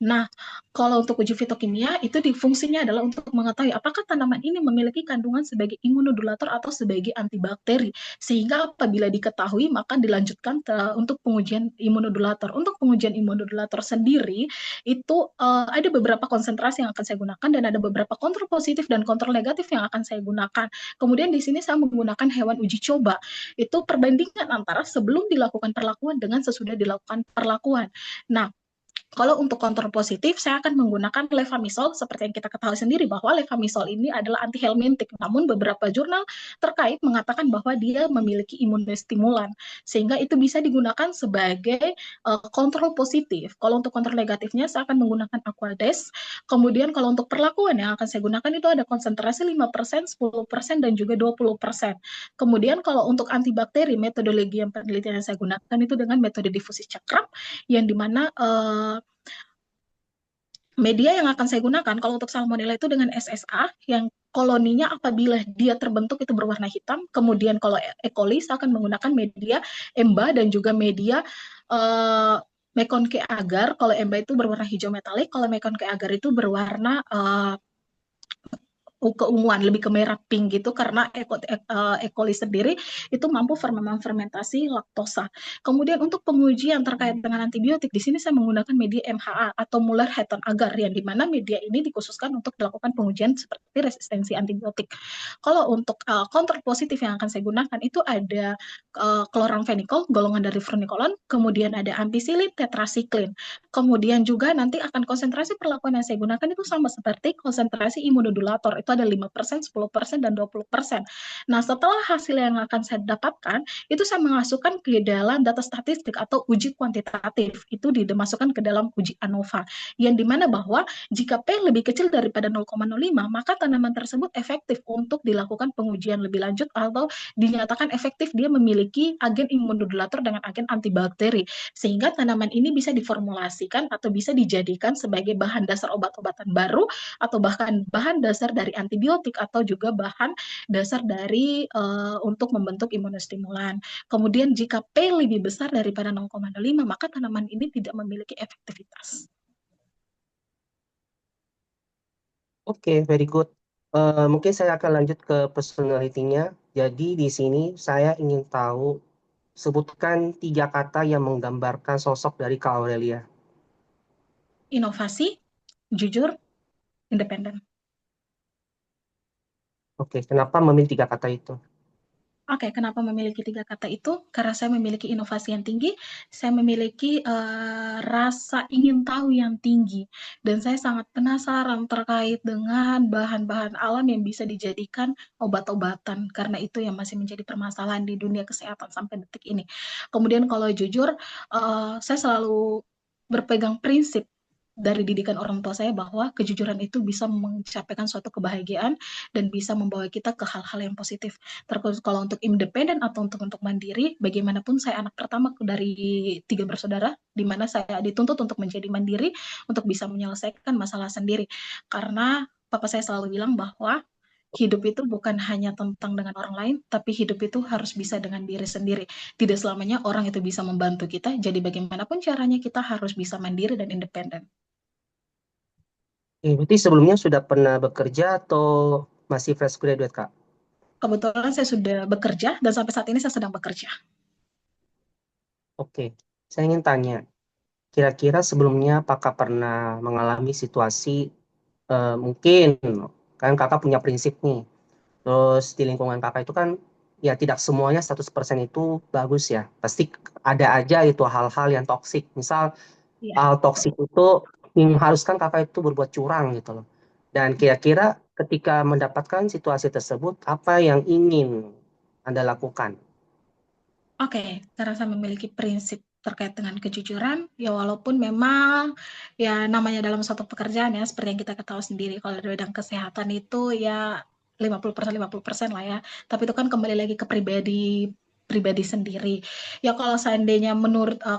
Nah, kalau untuk uji fitokimia itu fungsinya adalah untuk mengetahui apakah tanaman ini memiliki kandungan sebagai imunodulator atau sebagai antibakteri, sehingga apabila diketahui maka dilanjutkan untuk pengujian imunodulator. Untuk pengujian imunodulator sendiri itu ada beberapa konsentrasi yang akan saya gunakan dan ada beberapa kontrol positif dan kontrol negatif yang akan saya gunakan. Kemudian di sini saya menggunakan hewan uji coba. Itu perbandingan antara sebelum dilakukan perlakuan dengan sesudah dilakukan perlakuan. Nah, kalau untuk kontrol positif, saya akan menggunakan levamisol, seperti yang kita ketahui sendiri bahwa levamisol ini adalah antihelmintik. Namun beberapa jurnal terkait mengatakan bahwa dia memiliki imunostimulan, sehingga itu bisa digunakan sebagai kontrol positif. Kalau untuk kontrol negatifnya, saya akan menggunakan Aquades. Kemudian kalau untuk perlakuan yang akan saya gunakan itu ada konsentrasi 5%, 10%, dan juga 20%. Kemudian kalau untuk antibakteri, metodologi yang penelitian yang saya gunakan itu dengan metode difusi cakram, yang dimana media yang akan saya gunakan kalau untuk salmonella itu dengan SSA, yang koloninya apabila dia terbentuk itu berwarna hitam. Kemudian kalau E. coli saya akan menggunakan media EMBA dan juga media Mekon K agar. Kalau EMBA itu berwarna hijau metalik, kalau Mekon K agar itu berwarna keunguan, lebih ke merah pink gitu, karena E. coli sendiri itu mampu memfermentasi laktosa. Kemudian untuk pengujian terkait dengan antibiotik, di sini saya menggunakan media MHA atau Muller-Hatton agar, yang dimana media ini dikhususkan untuk dilakukan pengujian seperti resistensi antibiotik. Kalau untuk kontrol positif yang akan saya gunakan itu ada chloramphenicol, golongan dari furnicolon, kemudian ada ampicillin, tetracycline. Kemudian juga nanti akan konsentrasi perlakuan yang saya gunakan itu sama seperti konsentrasi imunodulator, itu ada 5%, 10%, dan 20%. Nah, setelah hasil yang akan saya dapatkan, itu saya masukkan ke dalam data statistik atau uji kuantitatif, itu dimasukkan ke dalam uji ANOVA, yang dimana bahwa jika P lebih kecil daripada 0,05, maka tanaman tersebut efektif untuk dilakukan pengujian lebih lanjut atau dinyatakan efektif dia memiliki agen imunodulator dengan agen antibakteri, sehingga tanaman ini bisa diformulasikan atau bisa dijadikan sebagai bahan dasar obat-obatan baru, atau bahkan bahan dasar dari antibiotik, atau juga bahan dasar dari untuk membentuk imunostimulan. Kemudian jika P lebih besar daripada 0,05, maka tanaman ini tidak memiliki efektivitas. Oke, very good. Mungkin saya akan lanjut ke personalitinya. Jadi di sini saya ingin tahu, sebutkan 3 kata yang menggambarkan sosok dari Kak Aurelia. Inovasi, jujur, independen. Oke, kenapa memilih 3 kata itu? Oke, kenapa memiliki 3 kata itu? Karena saya memiliki inovasi yang tinggi, saya memiliki rasa ingin tahu yang tinggi, dan saya sangat penasaran terkait dengan bahan-bahan alam yang bisa dijadikan obat-obatan, karena itu yang masih menjadi permasalahan di dunia kesehatan sampai detik ini. Kemudian kalau jujur, saya selalu berpegang prinsip dari didikan orang tua saya bahwa kejujuran itu bisa mencapai suatu kebahagiaan dan bisa membawa kita ke hal-hal yang positif. Terus kalau untuk independen atau untuk mandiri, bagaimanapun saya anak pertama dari 3 bersaudara, di mana saya dituntut untuk menjadi mandiri, untuk bisa menyelesaikan masalah sendiri. Karena papa saya selalu bilang bahwa hidup itu bukan hanya tentang dengan orang lain, tapi hidup itu harus bisa dengan diri sendiri. Tidak selamanya orang itu bisa membantu kita, jadi bagaimanapun caranya kita harus bisa mandiri dan independen. Berarti sebelumnya sudah pernah bekerja atau masih fresh graduate, Kak? Kebetulan saya sudah bekerja dan sampai saat ini saya sedang bekerja. Oke, saya ingin tanya, kira-kira sebelumnya apakah pernah mengalami situasi, mungkin kan kakak punya prinsip nih, terus di lingkungan kakak itu kan ya tidak semuanya 100% itu bagus ya, pasti ada aja itu hal-hal yang toksik. Misal Iya. hal toksik itu mengharuskan kakak itu berbuat curang gitu loh. Dan kira-kira ketika mendapatkan situasi tersebut, apa yang ingin Anda lakukan? Oke, karena saya memiliki prinsip terkait dengan kejujuran, ya walaupun memang ya namanya dalam suatu pekerjaan ya, seperti yang kita ketahui sendiri, kalau di bidang kesehatan itu ya 50% lah ya. Tapi itu kan kembali lagi ke pribadi pribadi sendiri. Ya kalau seandainya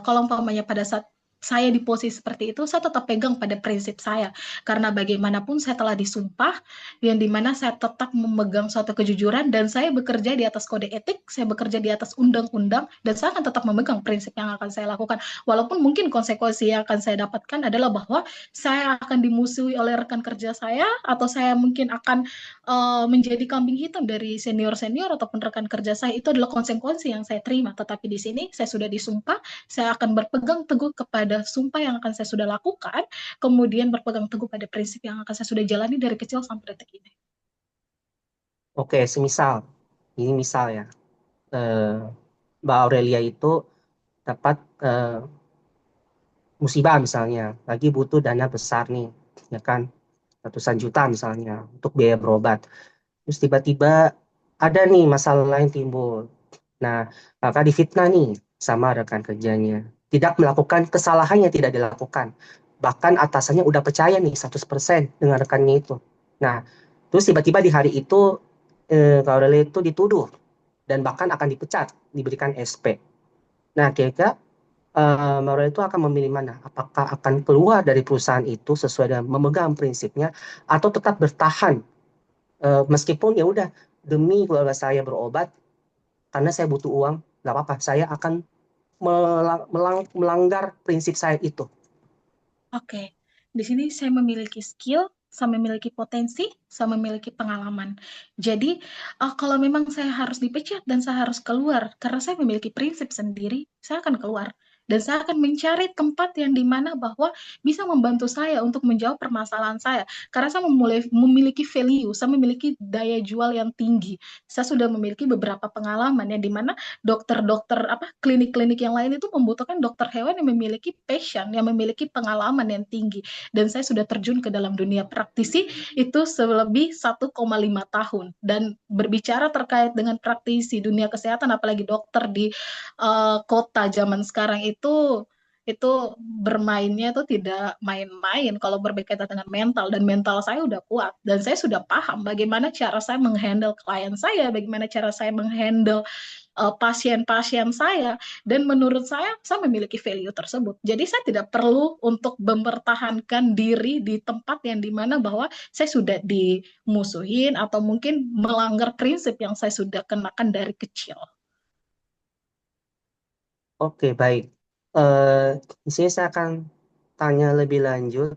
kalau umpamanya pada saat saya di posisi seperti itu, saya tetap pegang pada prinsip saya. Karena bagaimanapun saya telah disumpah, yang dimana saya tetap memegang suatu kejujuran dan saya bekerja di atas kode etik, saya bekerja di atas undang-undang, dan saya akan tetap memegang prinsip yang akan saya lakukan. Walaupun mungkin konsekuensi yang akan saya dapatkan adalah bahwa saya akan dimusuhi oleh rekan kerja saya, atau saya mungkin akan menjadi kambing hitam dari senior-senior ataupun rekan kerja saya, itu adalah konsekuensi yang saya terima. Tetapi di sini saya sudah disumpah, saya akan berpegang teguh kepada sumpah yang akan saya sudah lakukan, kemudian berpegang teguh pada prinsip yang akan saya sudah jalani dari kecil sampai detik ini. Oke, semisal, ini misal ya, eh, Mbak Aurelia itu dapat musibah misalnya, lagi butuh dana besar nih, ya kan, ratusan juta misalnya untuk biaya berobat. Terus tiba-tiba ada nih masalah lain timbul. Nah, kakak difitnah nih sama rekan kerjanya. Tidak melakukan kesalahan yang tidak dilakukan. Bahkan atasannya udah percaya nih 100% dengan rekannya itu. Nah, terus tiba-tiba di hari itu Kak Aurelia itu dituduh dan bahkan akan dipecat, diberikan SP. Nah, kira-kira Mauro itu akan memilih mana? Apakah akan keluar dari perusahaan itu sesuai dengan memegang prinsipnya, atau tetap bertahan meskipun ya udah demi keluarga saya berobat karena saya butuh uang, nggak apa-apa, saya akan melanggar prinsip saya itu. Oke, di sini saya memiliki skill, saya memiliki potensi, saya memiliki pengalaman. Jadi, kalau memang saya harus dipecat dan saya harus keluar, karena saya memiliki prinsip sendiri, saya akan keluar. Dan saya akan mencari tempat yang dimana bahwa bisa membantu saya untuk menjawab permasalahan saya. Karena saya memiliki value, saya memiliki daya jual yang tinggi. Saya sudah memiliki beberapa pengalaman yang dimana dokter-dokter klinik-klinik yang lain itu membutuhkan dokter hewan yang memiliki passion, yang memiliki pengalaman yang tinggi. Dan saya sudah terjun ke dalam dunia praktisi itu selebih 1,5 tahun. Dan berbicara terkait dengan praktisi dunia kesehatan, apalagi dokter di kota zaman sekarang itu bermainnya itu tidak main-main kalau berkaitan dengan mental, dan mental saya udah kuat dan saya sudah paham bagaimana cara saya menghandle klien saya, bagaimana cara saya menghandle pasien-pasien saya, dan menurut saya memiliki value tersebut. Jadi saya tidak perlu untuk mempertahankan diri di tempat yang dimana bahwa saya sudah dimusuhin atau mungkin melanggar prinsip yang saya sudah kenakan dari kecil. Oke, baik. Eh, di sini saya akan tanya lebih lanjut.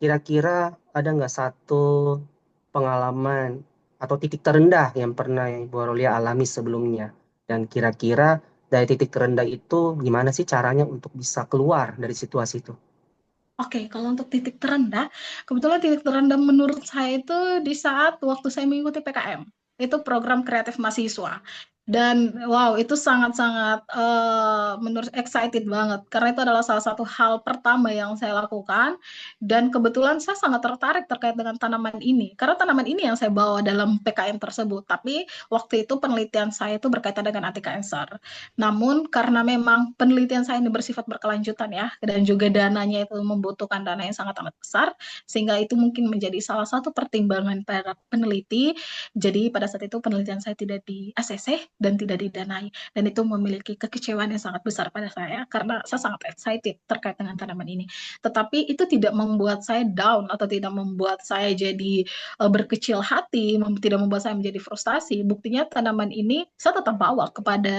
Kira-kira ada nggak satu pengalaman atau titik terendah yang pernah Ibu Aurelia alami sebelumnya? Dan kira-kira dari titik terendah itu gimana sih caranya untuk bisa keluar dari situasi itu? Oke, kalau untuk titik terendah, kebetulan titik terendah menurut saya itu di saat waktu saya mengikuti PKM. Itu program kreatif mahasiswa. Dan wow, itu sangat-sangat menurut excited banget karena itu adalah salah satu hal pertama yang saya lakukan dan kebetulan saya sangat tertarik terkait dengan tanaman ini. Karena tanaman ini yang saya bawa dalam PKM tersebut. Tapi waktu itu penelitian saya itu berkaitan dengan anti kanker. Namun karena memang penelitian saya ini bersifat berkelanjutan ya, dan juga dananya itu membutuhkan dana yang sangat amat besar, sehingga itu mungkin menjadi salah satu pertimbangan para peneliti. Jadi pada saat itu penelitian saya tidak di ACC dan tidak didanai, dan itu memiliki kekecewaan yang sangat besar pada saya karena saya sangat excited terkait dengan tanaman ini. Tetapi itu tidak membuat saya down atau tidak membuat saya jadi berkecil hati, tidak membuat saya menjadi frustasi. Buktinya tanaman ini saya tetap bawa kepada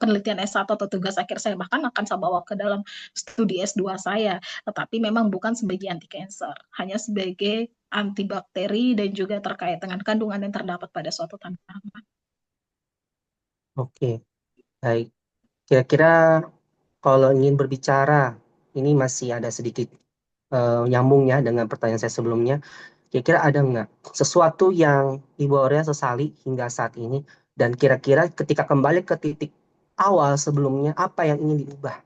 penelitian S1 atau tugas akhir saya, bahkan akan saya bawa ke dalam studi S2 saya, tetapi memang bukan sebagai anti cancer, hanya sebagai antibakteri dan juga terkait dengan kandungan yang terdapat pada suatu tanaman. Oke, baik. Kira-kira kalau ingin berbicara, ini masih ada sedikit nyambung ya dengan pertanyaan saya sebelumnya. Kira-kira ada nggak sesuatu yang Ibu Aurea sesali hingga saat ini? Dan kira-kira ketika kembali ke titik awal sebelumnya, apa yang ingin diubah?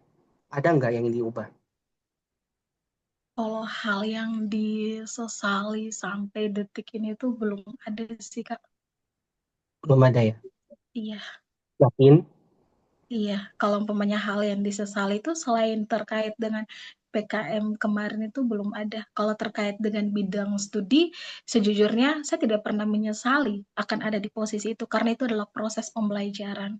Ada nggak yang ingin diubah? Kalau hal yang disesali sampai detik ini tuh belum ada sih, Kak. Belum ada ya? Iya. Yakin? Iya, kalau umpamanya hal yang disesali itu selain terkait dengan PKM kemarin itu belum ada. Kalau terkait dengan bidang studi, sejujurnya saya tidak pernah menyesali akan ada di posisi itu karena itu adalah proses pembelajaran.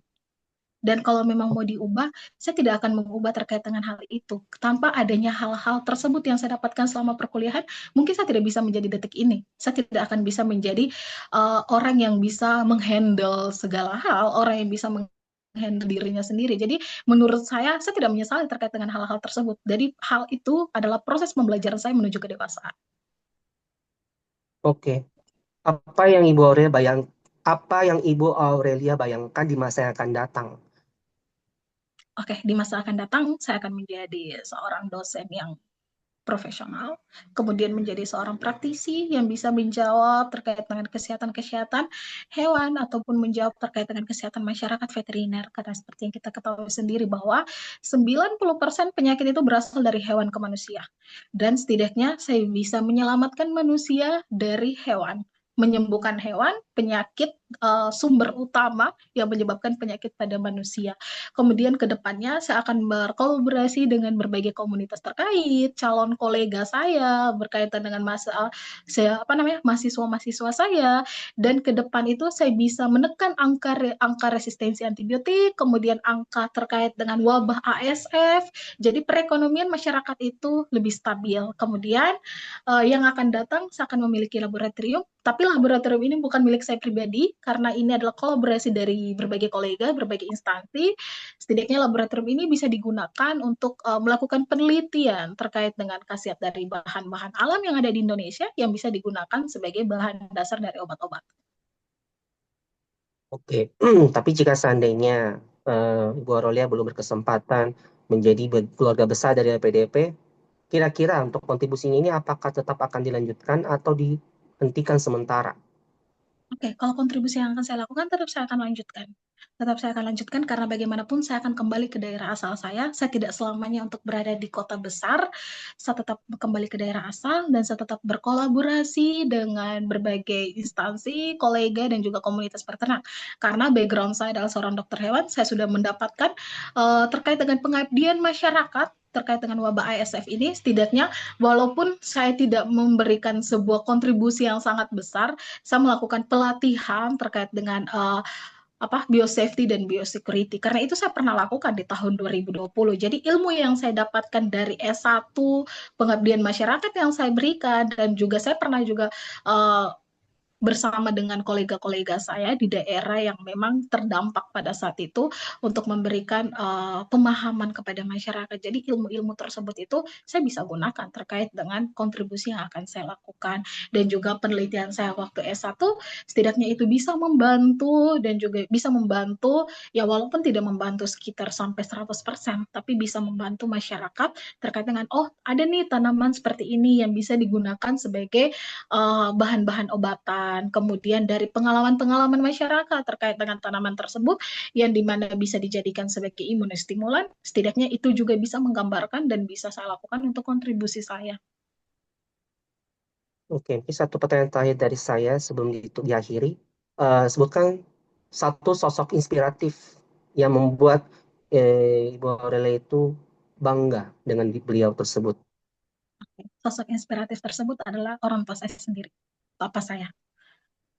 Dan kalau memang mau diubah, saya tidak akan mengubah terkait dengan hal itu. Tanpa adanya hal-hal tersebut yang saya dapatkan selama perkuliahan, mungkin saya tidak bisa menjadi detik ini. Saya tidak akan bisa menjadi orang yang bisa menghandle segala hal, orang yang bisa menghandle dirinya sendiri. Jadi menurut saya tidak menyesali terkait dengan hal-hal tersebut. Jadi hal itu adalah proses pembelajaran saya menuju kedewasaan. Oke. Apa yang Ibu Aurelia apa yang Ibu Aurelia bayangkan di masa yang akan datang? Oke, di masa akan datang saya akan menjadi seorang dosen yang profesional, kemudian menjadi seorang praktisi yang bisa menjawab terkait dengan kesehatan-kesehatan hewan ataupun menjawab terkait dengan kesehatan masyarakat veteriner. Karena seperti yang kita ketahui sendiri bahwa 90% penyakit itu berasal dari hewan ke manusia. Dan setidaknya saya bisa menyelamatkan manusia dari hewan, menyembuhkan hewan, penyakit sumber utama yang menyebabkan penyakit pada manusia. Kemudian ke depannya saya akan berkolaborasi dengan berbagai komunitas terkait, calon kolega saya berkaitan dengan mahasiswa-mahasiswa saya, dan ke depan itu saya bisa menekan angka resistensi antibiotik, kemudian angka terkait dengan wabah ASF. Jadi perekonomian masyarakat itu lebih stabil. Kemudian yang akan datang saya akan memiliki laboratorium, tapi laboratorium ini bukan milik saya pribadi karena ini adalah kolaborasi dari berbagai kolega, berbagai instansi. Setidaknya laboratorium ini bisa digunakan untuk melakukan penelitian terkait dengan khasiat dari bahan-bahan alam yang ada di Indonesia yang bisa digunakan sebagai bahan dasar dari obat-obat. Oke, tapi jika seandainya Ibu Aurelia belum berkesempatan menjadi keluarga besar dari LPDP, kira-kira untuk kontribusi ini apakah tetap akan dilanjutkan atau dihentikan sementara? Oke, kalau kontribusi yang akan saya lakukan tetap saya akan lanjutkan. Tetap saya akan lanjutkan karena bagaimanapun saya akan kembali ke daerah asal saya. Saya tidak selamanya untuk berada di kota besar. Saya tetap kembali ke daerah asal dan saya tetap berkolaborasi dengan berbagai instansi, kolega dan juga komunitas peternak. Karena background saya adalah seorang dokter hewan, saya sudah mendapatkan terkait dengan pengabdian masyarakat terkait dengan wabah ASF ini, setidaknya walaupun saya tidak memberikan sebuah kontribusi yang sangat besar, saya melakukan pelatihan terkait dengan biosafety dan biosecurity. Karena itu saya pernah lakukan di tahun 2020. Jadi ilmu yang saya dapatkan dari S1, pengabdian masyarakat yang saya berikan, dan juga saya pernah juga bersama dengan kolega-kolega saya di daerah yang memang terdampak pada saat itu untuk memberikan pemahaman kepada masyarakat. Jadi ilmu-ilmu tersebut itu saya bisa gunakan terkait dengan kontribusi yang akan saya lakukan dan juga penelitian saya waktu S1 setidaknya itu bisa membantu dan juga bisa membantu ya walaupun tidak membantu sekitar sampai 100% tapi bisa membantu masyarakat terkait dengan oh ada nih tanaman seperti ini yang bisa digunakan sebagai bahan-bahan obatan, kemudian dari pengalaman-pengalaman masyarakat terkait dengan tanaman tersebut yang dimana bisa dijadikan sebagai imunostimulan, setidaknya itu juga bisa menggambarkan dan bisa saya lakukan untuk kontribusi saya. Oke, ini satu pertanyaan terakhir dari saya sebelum diakhiri. Sebutkan satu sosok inspiratif yang membuat Ibu Aurelia itu bangga dengan beliau tersebut. Sosok inspiratif tersebut adalah orang tua saya sendiri, papa saya.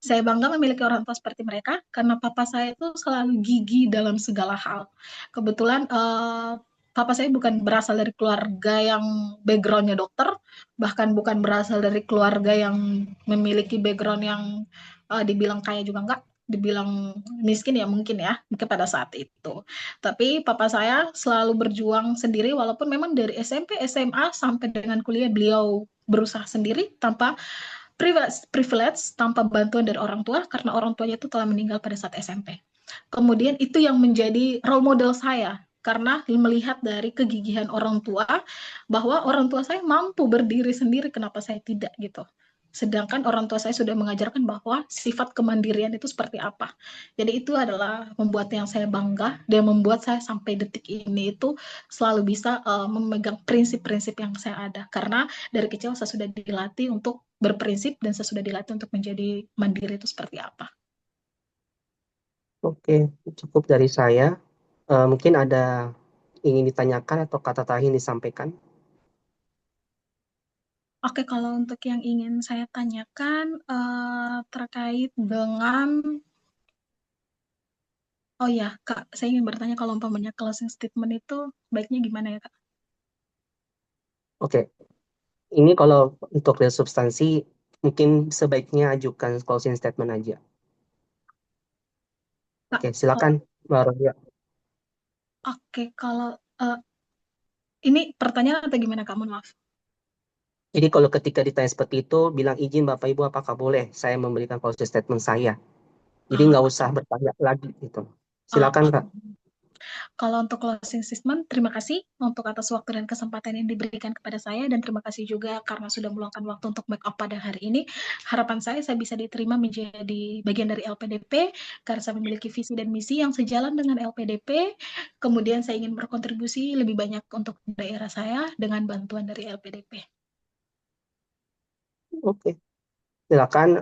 Saya bangga memiliki orang tua seperti mereka karena papa saya itu selalu gigih dalam segala hal. Kebetulan papa saya bukan berasal dari keluarga yang backgroundnya dokter, bahkan bukan berasal dari keluarga yang memiliki background yang dibilang kaya juga enggak, dibilang miskin ya mungkin ya pada saat itu. Tapi papa saya selalu berjuang sendiri walaupun memang dari SMP, SMA sampai dengan kuliah beliau berusaha sendiri tanpa privilege tanpa bantuan dari orang tua karena orang tuanya itu telah meninggal pada saat SMP. Kemudian itu yang menjadi role model saya karena melihat dari kegigihan orang tua bahwa orang tua saya mampu berdiri sendiri, kenapa saya tidak gitu. Sedangkan orang tua saya sudah mengajarkan bahwa sifat kemandirian itu seperti apa. Jadi itu adalah membuat yang saya bangga dan membuat saya sampai detik ini itu selalu bisa memegang prinsip-prinsip yang saya ada. Karena dari kecil saya sudah dilatih untuk berprinsip dan saya sudah dilatih untuk menjadi mandiri itu seperti apa. Oke, cukup dari saya. Mungkin ada ingin ditanyakan atau kata terakhir disampaikan. Oke, kalau untuk yang ingin saya tanyakan terkait dengan, oh ya Kak, saya ingin bertanya kalau umpamanya closing statement itu baiknya gimana ya Kak? Oke, ini kalau untuk real substansi mungkin sebaiknya ajukan closing statement aja. Kak, Oke, silakan Mbak Rodia. oke kalau eh, ini pertanyaan atau gimana Kak? Mohon maaf. Jadi kalau ketika ditanya seperti itu, bilang izin Bapak Ibu apakah boleh saya memberikan closing statement saya. Jadi Ah, nggak usah bertanya lagi gitu. Silakan oke. Kak. Kalau untuk closing statement, terima kasih untuk atas waktu dan kesempatan yang diberikan kepada saya dan terima kasih juga karena sudah meluangkan waktu untuk make up pada hari ini. Harapan saya bisa diterima menjadi bagian dari LPDP karena saya memiliki visi dan misi yang sejalan dengan LPDP. Kemudian saya ingin berkontribusi lebih banyak untuk daerah saya dengan bantuan dari LPDP. Oke, silakan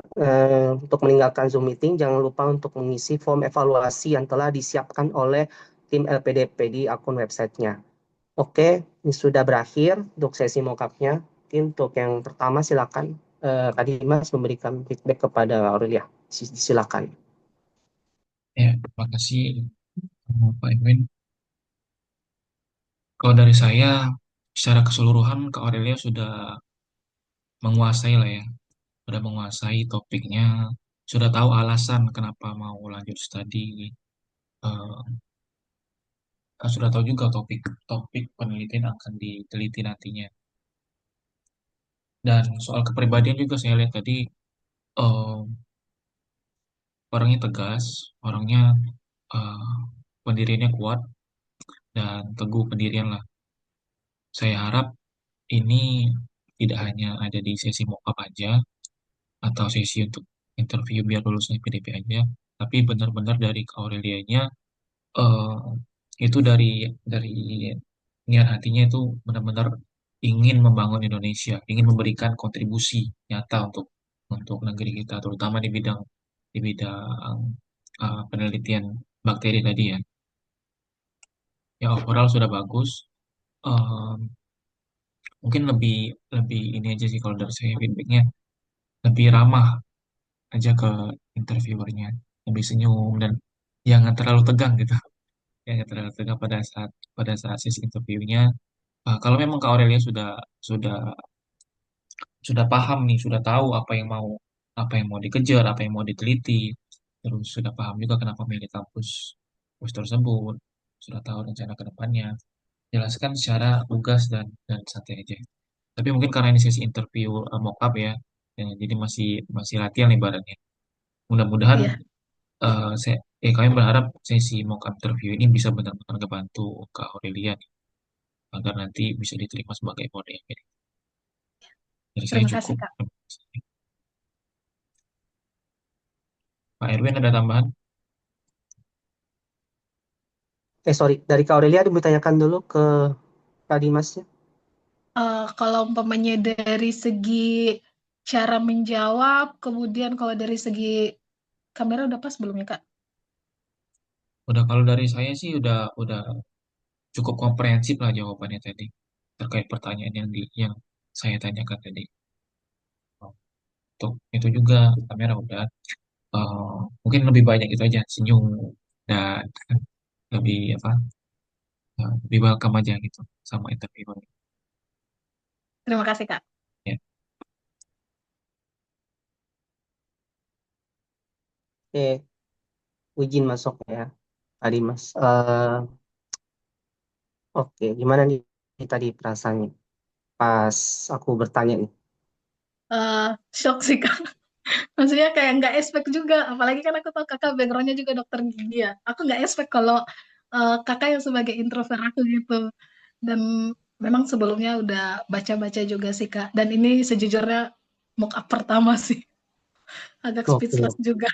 untuk meninggalkan Zoom meeting jangan lupa untuk mengisi form evaluasi yang telah disiapkan oleh tim LPDP di akun websitenya. Oke, ini sudah berakhir untuk sesi mockupnya. Mungkin untuk yang pertama silakan Kak Dimas memberikan feedback kepada Aurelia. Silakan. Ya, terima kasih Pak Edwin. Kalau dari saya, secara keseluruhan Kak Aurelia sudah menguasai lah ya, sudah menguasai topiknya, sudah tahu alasan kenapa mau lanjut studi, sudah tahu juga topik-topik penelitian akan diteliti nantinya. Dan soal kepribadian juga saya lihat tadi eh, orangnya tegas, orangnya eh, pendiriannya kuat dan teguh pendirian lah. Saya harap ini tidak hanya ada di sesi mock-up aja atau sesi untuk interview biar lulus PDP aja, tapi benar-benar dari Kak Aurelianya eh, itu dari niat hatinya itu benar-benar ingin membangun Indonesia, ingin memberikan kontribusi nyata untuk negeri kita, terutama di bidang penelitian bakteri tadi ya. Ya overall sudah bagus. Eh, Mungkin lebih lebih ini aja sih kalau dari saya feedbacknya lebih ramah aja ke interviewernya, lebih senyum dan jangan terlalu tegang gitu, jangan terlalu tegang pada saat sesi interviewnya. Kalau memang Kak Aurelia sudah sudah paham nih, sudah tahu apa yang mau apa yang mau dikejar, apa yang mau diteliti, terus sudah paham juga kenapa milih kampus tersebut, sudah tahu rencana ke depannya. Jelaskan secara lugas dan santai aja. Tapi mungkin karena ini sesi interview mock up ya, jadi masih masih latihan ibaratnya. Mudah-mudahan Iya, kami berharap sesi mock up interview ini bisa benar-benar ngebantu Kak Aurelia nih, agar nanti bisa diterima sebagai model. Dari saya terima kasih cukup. Kak. Pak Erwin ada tambahan? Sorry, dari Kak Aurelia ditanyakan dulu ke Kak Dimasnya. Kalau umpamanya dari segi cara menjawab, kemudian kalau dari segi kamera udah pas belum ya Kak? Udah kalau dari saya sih udah cukup komprehensif lah jawabannya tadi terkait pertanyaan yang saya tanyakan tadi. Untuk itu juga kamera udah mungkin lebih banyak itu aja senyum dan lebih apa lebih welcome aja gitu sama interview. Terima kasih Kak. Ya. Oke, izin masuk ya, Kak Dimas. Oke, gimana nih tadi perasaannya pas aku bertanya nih? Eh, Shock sih Kak. Maksudnya kayak nggak expect juga, apalagi kan aku tahu kakak backgroundnya juga dokter gigi ya. Aku nggak expect kalau kakak yang sebagai introvert aku gitu. Dan memang sebelumnya udah baca-baca juga sih kak. Dan ini sejujurnya mock up pertama sih, agak Oke, speechless juga.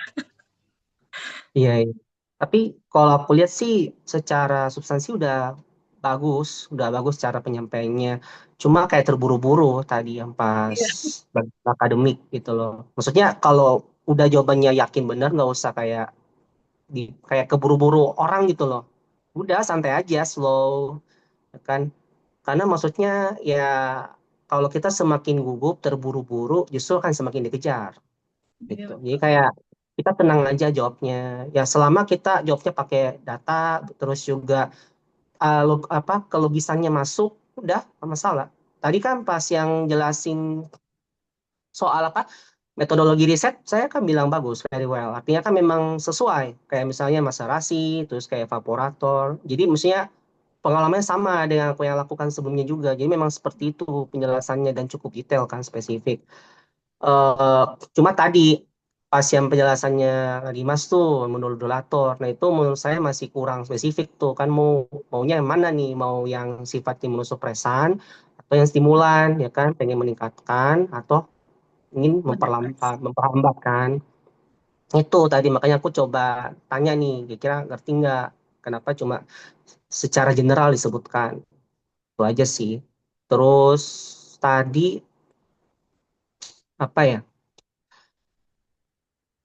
iya, iya. Tapi kalau aku lihat sih secara substansi udah bagus cara penyampaiannya. Cuma kayak terburu-buru tadi yang pas Iya, bagian akademik gitu loh. Maksudnya kalau udah jawabannya yakin bener nggak usah kayak keburu-buru orang gitu loh. Udah santai aja, slow, ya kan? Karena maksudnya ya kalau kita semakin gugup, terburu-buru, justru akan semakin dikejar iya gitu. Jadi betul. kayak kita tenang aja jawabnya. Ya selama kita jawabnya pakai data, terus juga kelogisannya masuk, udah nggak masalah. Tadi kan pas yang jelasin soal metodologi riset, saya kan bilang bagus, very well. Artinya kan memang sesuai. Kayak misalnya maserasi, terus kayak evaporator. Jadi mestinya pengalamannya sama dengan aku yang lakukan sebelumnya juga. Jadi memang seperti itu penjelasannya dan cukup detail kan spesifik. eh Cuma tadi pas yang penjelasannya Dimas tuh modulator, nah itu menurut saya masih kurang spesifik tuh kan maunya yang mana nih, mau yang sifatnya imunosupresan atau yang stimulan ya kan, pengen meningkatkan atau ingin Mendepresi. memperlambat kan. Itu tadi makanya aku coba tanya nih, kira-kira ngerti nggak kenapa cuma secara general disebutkan, itu aja sih. Terus tadi apa ya?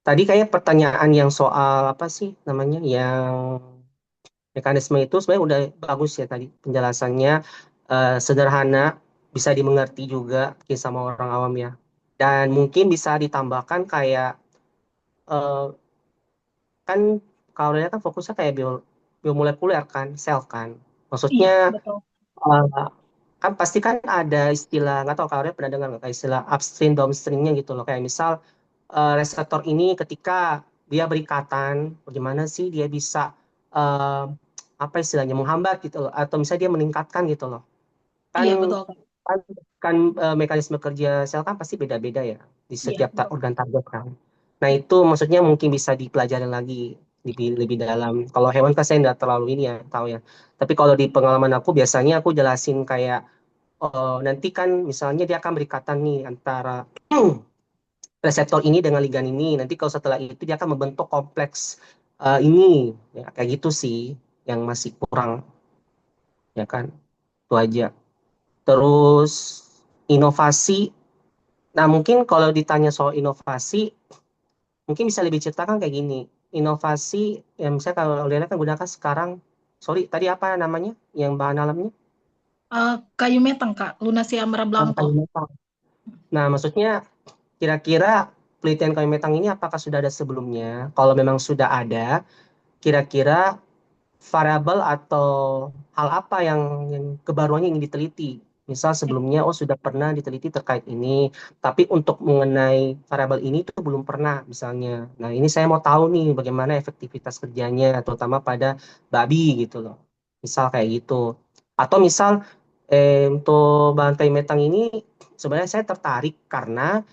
Tadi kayak pertanyaan yang soal apa sih namanya yang mekanisme itu sebenarnya udah bagus ya tadi penjelasannya, sederhana, bisa dimengerti juga mungkin sama orang awam ya. Dan mungkin bisa ditambahkan kayak eh, kan kalau dia kan fokusnya kayak biomolekuler kan, sel kan. Maksudnya Iya betul. eh, kan pasti kan ada istilah, nggak tahu kalau dia pernah dengar nggak, kayak istilah upstream downstreamnya gitu loh. Kayak misal reseptor ini ketika dia berikatan, bagaimana sih dia bisa eh, apa istilahnya menghambat gitu loh, atau misalnya dia meningkatkan gitu loh. Kan Iya betul Kak. kan, mekanisme kerja sel kan pasti beda-beda ya di Iya setiap betul. organ target kan. Nah itu maksudnya mungkin bisa dipelajari lagi lebih lebih dalam. Kalau hewan kan saya nggak terlalu ini ya tahu ya. Tapi kalau di pengalaman aku biasanya aku jelasin kayak nanti kan misalnya dia akan berikatan nih antara reseptor ini dengan ligan ini. Nanti kalau setelah itu dia akan membentuk kompleks ini, ya kayak gitu sih yang masih kurang, ya kan? Itu aja. Terus inovasi. Nah mungkin kalau ditanya soal inovasi, mungkin bisa lebih ceritakan kayak gini. Inovasi yang misalnya kalau Lena kan gunakan sekarang, sorry tadi apa namanya? Yang bahan alamnya? Kayu metang Kak, Lunasia ambra blanco. Kayu metang. Nah maksudnya kira-kira penelitian kayu metang ini apakah sudah ada sebelumnya? Kalau memang sudah ada, kira-kira variabel atau hal apa yang kebaruannya ingin diteliti? Misal sebelumnya, oh sudah pernah diteliti terkait ini, tapi untuk mengenai variabel ini itu belum pernah misalnya. Nah ini saya mau tahu nih bagaimana efektivitas kerjanya, terutama pada babi gitu loh. Misal kayak gitu. Atau misal untuk bahan kayu metang ini sebenarnya saya tertarik karena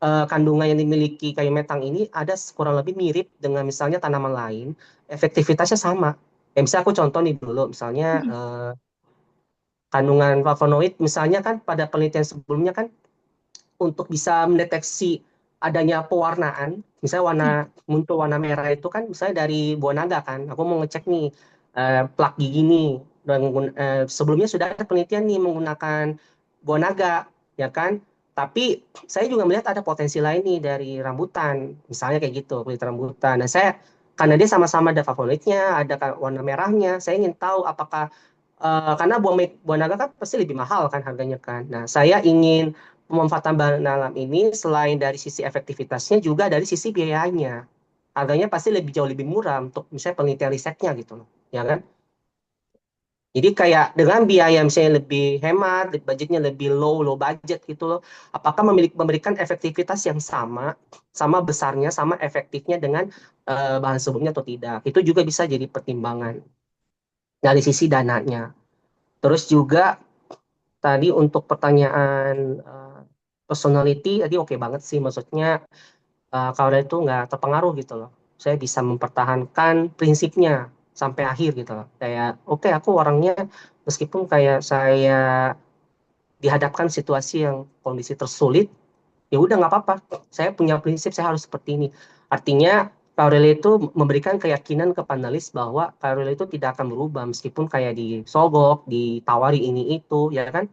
kandungan yang dimiliki kayu metang ini ada kurang lebih mirip dengan misalnya tanaman lain, efektivitasnya sama. Misalnya aku contoh nih dulu, misalnya Mm-mm. kandungan flavonoid, misalnya kan pada penelitian sebelumnya kan untuk bisa mendeteksi adanya pewarnaan, misalnya warna Ya. muncul warna merah itu kan misalnya dari buah naga kan, aku mau ngecek nih plak gigi nih, dan sebelumnya sudah ada penelitian nih menggunakan buah naga, ya kan? Tapi saya juga melihat ada potensi lain nih dari rambutan, misalnya kayak gitu, kulit rambutan. Nah saya karena dia sama-sama ada flavonoidnya, ada warna merahnya, saya ingin tahu apakah karena buah naga kan pasti lebih mahal kan harganya kan. Nah saya ingin pemanfaatan bahan alam ini selain dari sisi efektivitasnya juga dari sisi biayanya. Harganya pasti lebih jauh lebih murah untuk misalnya penelitian risetnya gitu loh. Ya kan? Jadi kayak dengan biaya misalnya lebih hemat, budgetnya lebih low budget gitu loh. Apakah memberikan efektivitas yang sama, sama besarnya, sama efektifnya dengan bahan sebelumnya atau tidak? Itu juga bisa jadi pertimbangan dari sisi dananya. Terus juga tadi untuk pertanyaan personality tadi oke banget sih, maksudnya kalau dari itu nggak terpengaruh gitu loh. Saya bisa mempertahankan prinsipnya sampai akhir gitu loh. Kayak oke aku orangnya meskipun kayak saya dihadapkan situasi yang kondisi tersulit, ya udah nggak apa-apa. Saya punya prinsip saya harus seperti ini. Artinya Aurelio itu memberikan keyakinan ke panelis bahwa Aurelio itu tidak akan berubah meskipun kayak disogok, ditawari ini itu, ya kan?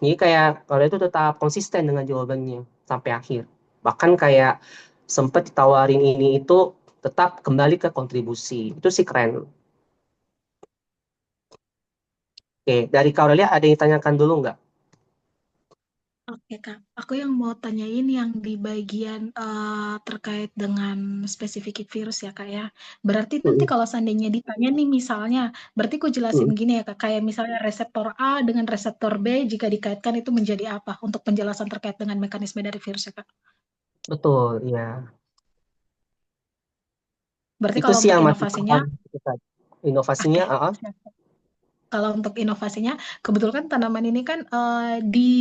Jadi kayak kalau itu tetap konsisten dengan jawabannya sampai akhir. Bahkan kayak sempat ditawarin ini itu tetap kembali ke kontribusi. Itu sih keren. Oke, dari Kak Aurelia ada yang ditanyakan dulu nggak? Oke Kak, aku yang mau tanyain yang di bagian terkait dengan spesifik virus ya Kak ya. Berarti nanti Mm-mm, kalau seandainya ditanya nih misalnya, berarti aku jelasin mm-mm. gini ya Kak, kayak misalnya reseptor A dengan reseptor B jika dikaitkan itu menjadi apa untuk penjelasan terkait dengan mekanisme dari virus ya Kak. Betul, ya. Berarti Itu kalau sih untuk yang masih inovasinya, paham kita. Inovasinya, oke. ah, Kalau untuk inovasinya, kebetulan kan tanaman ini kan di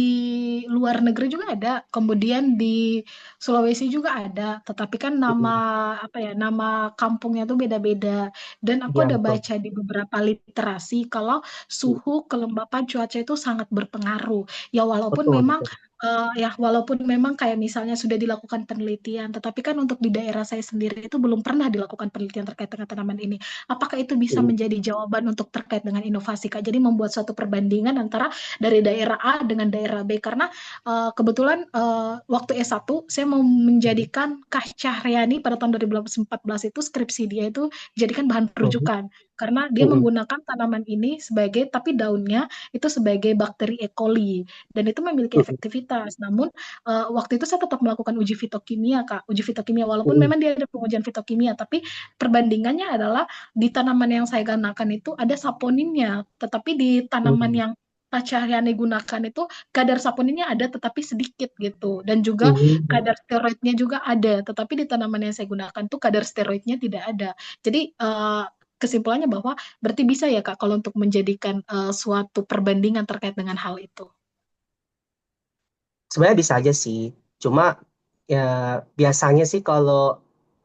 luar negeri juga ada, kemudian di Sulawesi juga ada, tetapi kan nama mm-mm. apa ya, nama kampungnya tuh beda-beda. Dan aku Iya ada betul. baca di beberapa literasi kalau suhu kelembapan cuaca itu sangat berpengaruh. Ya walaupun Betul, memang betul. walaupun memang kayak misalnya sudah dilakukan penelitian, tetapi kan untuk di daerah saya sendiri itu belum pernah dilakukan penelitian terkait dengan tanaman ini. Apakah itu bisa Mm-mm, menjadi jawaban untuk terkait dengan inovasi, Kak? Jadi membuat suatu perbandingan antara dari daerah A dengan daerah B. Karena kebetulan waktu S1 saya mau mm-mm, menjadikan Kah Cahyani pada tahun 2014 itu skripsi dia itu jadikan bahan mm-mm, rujukan. Karena dia mm-mm, menggunakan tanaman ini sebagai, tapi daunnya itu sebagai bakteri E. coli. Dan itu memiliki mm-mm, efektivitas. Namun waktu itu saya tetap melakukan uji fitokimia, Kak. Uji fitokimia, walaupun mm-mm, memang dia ada pengujian fitokimia, tapi perbandingannya adalah di tanaman yang saya gunakan itu ada saponinnya, tetapi di tanaman mm-mm, yang Cahyani gunakan itu kadar saponinnya ada tetapi sedikit gitu, dan juga mm-mm. kadar steroidnya juga ada, tetapi di tanaman yang saya gunakan tuh kadar steroidnya tidak ada. Jadi kesimpulannya bahwa berarti bisa ya Kak kalau untuk menjadikan suatu perbandingan terkait dengan hal itu. Sebenarnya bisa aja sih. Cuma ya biasanya sih kalau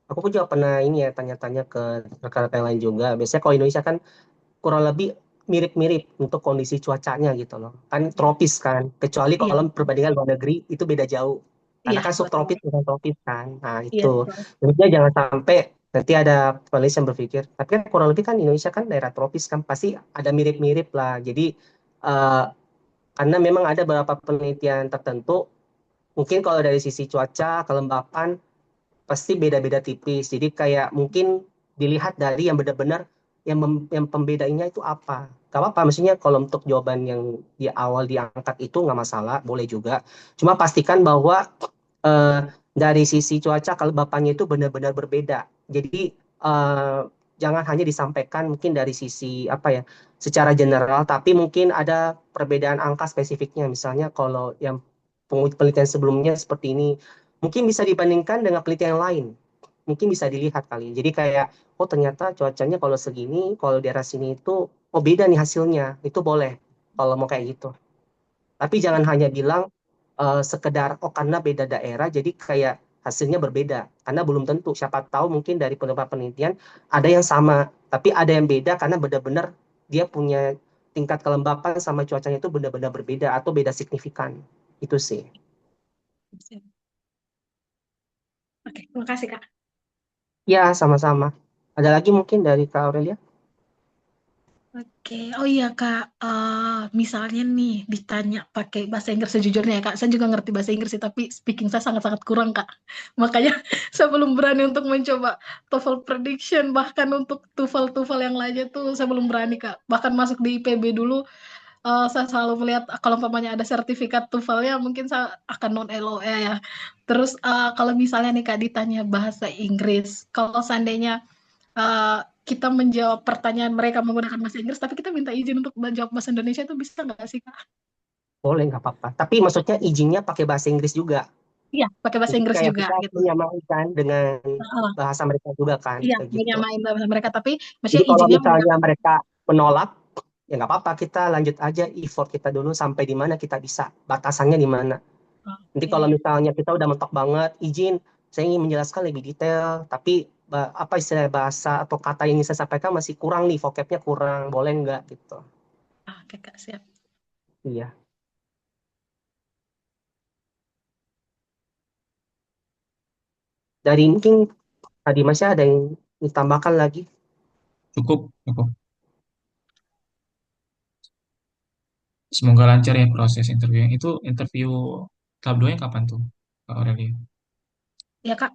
aku pun juga pernah ini ya tanya-tanya ke rekan-rekan yang lain juga. Biasanya kalau Indonesia kan kurang lebih mirip-mirip untuk kondisi cuacanya gitu loh. Kan Ya, tropis kan. Kecuali iya kalau betul. perbandingan luar negeri itu beda jauh. Karena Iya kan betul. subtropis bukan tropis kan. Nah Iya itu. betul. Jadi jangan sampai nanti ada penulis yang berpikir. Tapi kan kurang lebih kan Indonesia kan daerah tropis kan. Pasti ada mirip-mirip lah. Jadi eh, karena memang ada beberapa penelitian tertentu. Mungkin kalau dari sisi cuaca, kelembapan, pasti beda-beda tipis. Jadi kayak mungkin dilihat dari yang benar-benar yang pembedainya itu apa. Gak apa-apa, maksudnya kalau untuk jawaban yang di awal diangkat itu nggak masalah, boleh juga. Cuma pastikan bahwa eh, dari sisi cuaca kelembapannya itu benar-benar berbeda. Jadi eh, jangan hanya disampaikan mungkin dari sisi apa ya, secara general, tapi mungkin ada perbedaan angka spesifiknya. Misalnya kalau yang penelitian sebelumnya seperti ini, mungkin bisa dibandingkan dengan penelitian yang lain. Mungkin bisa dilihat kali. Jadi kayak, oh ternyata cuacanya kalau segini, kalau di daerah sini itu, oh beda nih hasilnya. Itu boleh kalau mau kayak gitu. Tapi jangan hanya bilang sekedar oh karena beda daerah jadi kayak hasilnya berbeda. Karena belum tentu. Siapa tahu mungkin dari penelitian ada yang sama, tapi ada yang beda karena benar-benar dia punya tingkat kelembapan sama cuacanya itu benar-benar berbeda atau beda signifikan. Itu sih. Siap. Oke, terima kasih Kak. Ya, sama-sama. Ada lagi mungkin dari Kak Aurelia? Oke, oh iya Kak, misalnya nih ditanya pakai bahasa Inggris sejujurnya ya Kak, saya juga ngerti bahasa Inggris sih, tapi speaking saya sangat-sangat kurang Kak. Makanya saya belum berani untuk mencoba TOEFL prediction, bahkan untuk TOEFL-TOEFL yang lainnya tuh saya belum berani Kak. Bahkan masuk di IPB dulu, saya selalu melihat kalau umpamanya ada sertifikat TOEFL-nya, mungkin saya akan non LOE ya. Terus kalau misalnya nih Kak ditanya bahasa Inggris, kalau seandainya uh, kita menjawab pertanyaan mereka menggunakan bahasa Inggris, tapi kita minta izin untuk menjawab bahasa Indonesia itu bisa nggak sih, Kak? Boleh, nggak apa-apa. Tapi maksudnya izinnya pakai bahasa Inggris juga. Iya, pakai bahasa Jadi Inggris kayak juga kita gitu. menyamakan dengan Heeh. bahasa mereka juga kan, Iya, kayak gitu. menyamain bahasa mereka, tapi Jadi maksudnya kalau izinnya misalnya mereka menolak, ya nggak apa-apa, kita lanjut aja effort kita dulu sampai di mana kita bisa, batasannya di mana. Nanti kalau Oke. misalnya kita udah mentok banget, izin, saya ingin menjelaskan lebih detail, tapi apa istilah bahasa atau kata yang ingin saya sampaikan masih kurang nih, vocabnya kurang, boleh nggak gitu. Oke, Kak, siap. Iya. Dari mungkin tadi masih ada yang ditambahkan lagi. Cukup, cukup. Semoga lancar ya proses interview. Itu interview tahap 2-nya kapan tuh, Kak Aurelia? Ya, Kak,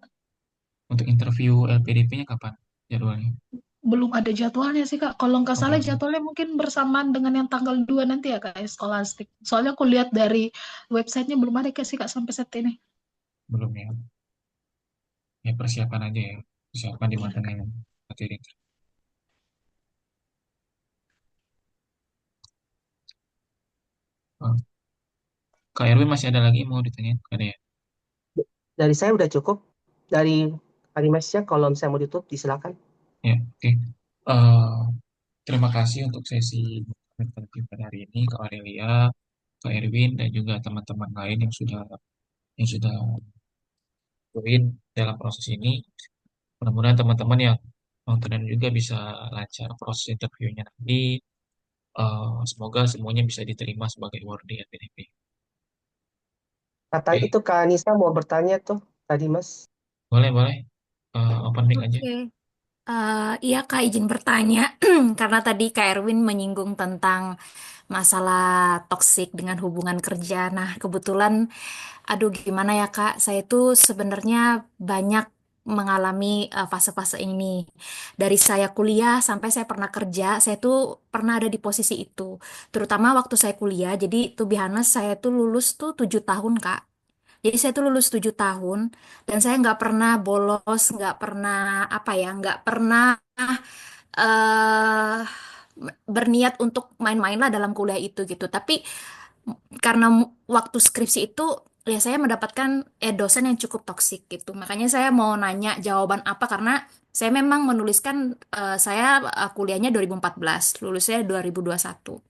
Untuk interview LPDP-nya kapan jadwalnya? belum ada jadwalnya sih, Kak. Kalau nggak Oh, salah belum. jadwalnya mungkin bersamaan dengan yang tanggal 2 nanti ya, Kak, ya, Scholastic. Soalnya aku lihat dari websitenya belum ada sih, Kak, sampai saat ini. Belum ya. Ya persiapan aja ya. Persiapan Iya, Kak. dimatengin materi. Oh, Kak Erwin masih ada lagi mau ditanyain? Nggak ada ya? Dari saya udah cukup. Dari Arimasya, kalau misalnya mau ditutup, disilakan. Ya, oke. Eh, Terima kasih untuk sesi interview pada hari ini, Kak Aurelia, Kak Erwin, dan juga teman-teman lain yang sudah join dalam proses ini. Mudah-mudahan teman-teman yang nonton juga bisa lancar proses interviewnya nanti. Semoga semuanya bisa diterima sebagai awardee LPDP. Kata Oke, itu Kak Anissa mau bertanya tuh tadi Mas. boleh, boleh. Open mic aja. Oke. Iya Kak, izin bertanya karena tadi Kak Erwin menyinggung tentang masalah toksik dengan hubungan kerja. Nah, kebetulan, aduh gimana ya Kak, saya tuh sebenarnya banyak mengalami fase-fase ini. Dari saya kuliah sampai saya pernah kerja, saya tuh pernah ada di posisi itu. Terutama waktu saya kuliah, jadi to be honest, saya tuh lulus tuh 7 tahun Kak. Jadi saya tuh lulus 7 tahun dan saya nggak pernah bolos, nggak pernah apa ya, nggak pernah eh berniat untuk main-main lah dalam kuliah itu gitu. Tapi karena waktu skripsi itu ya saya mendapatkan dosen yang cukup toksik gitu. Makanya saya mau nanya jawaban apa karena saya memang menuliskan saya kuliahnya 2014, lulusnya 2021.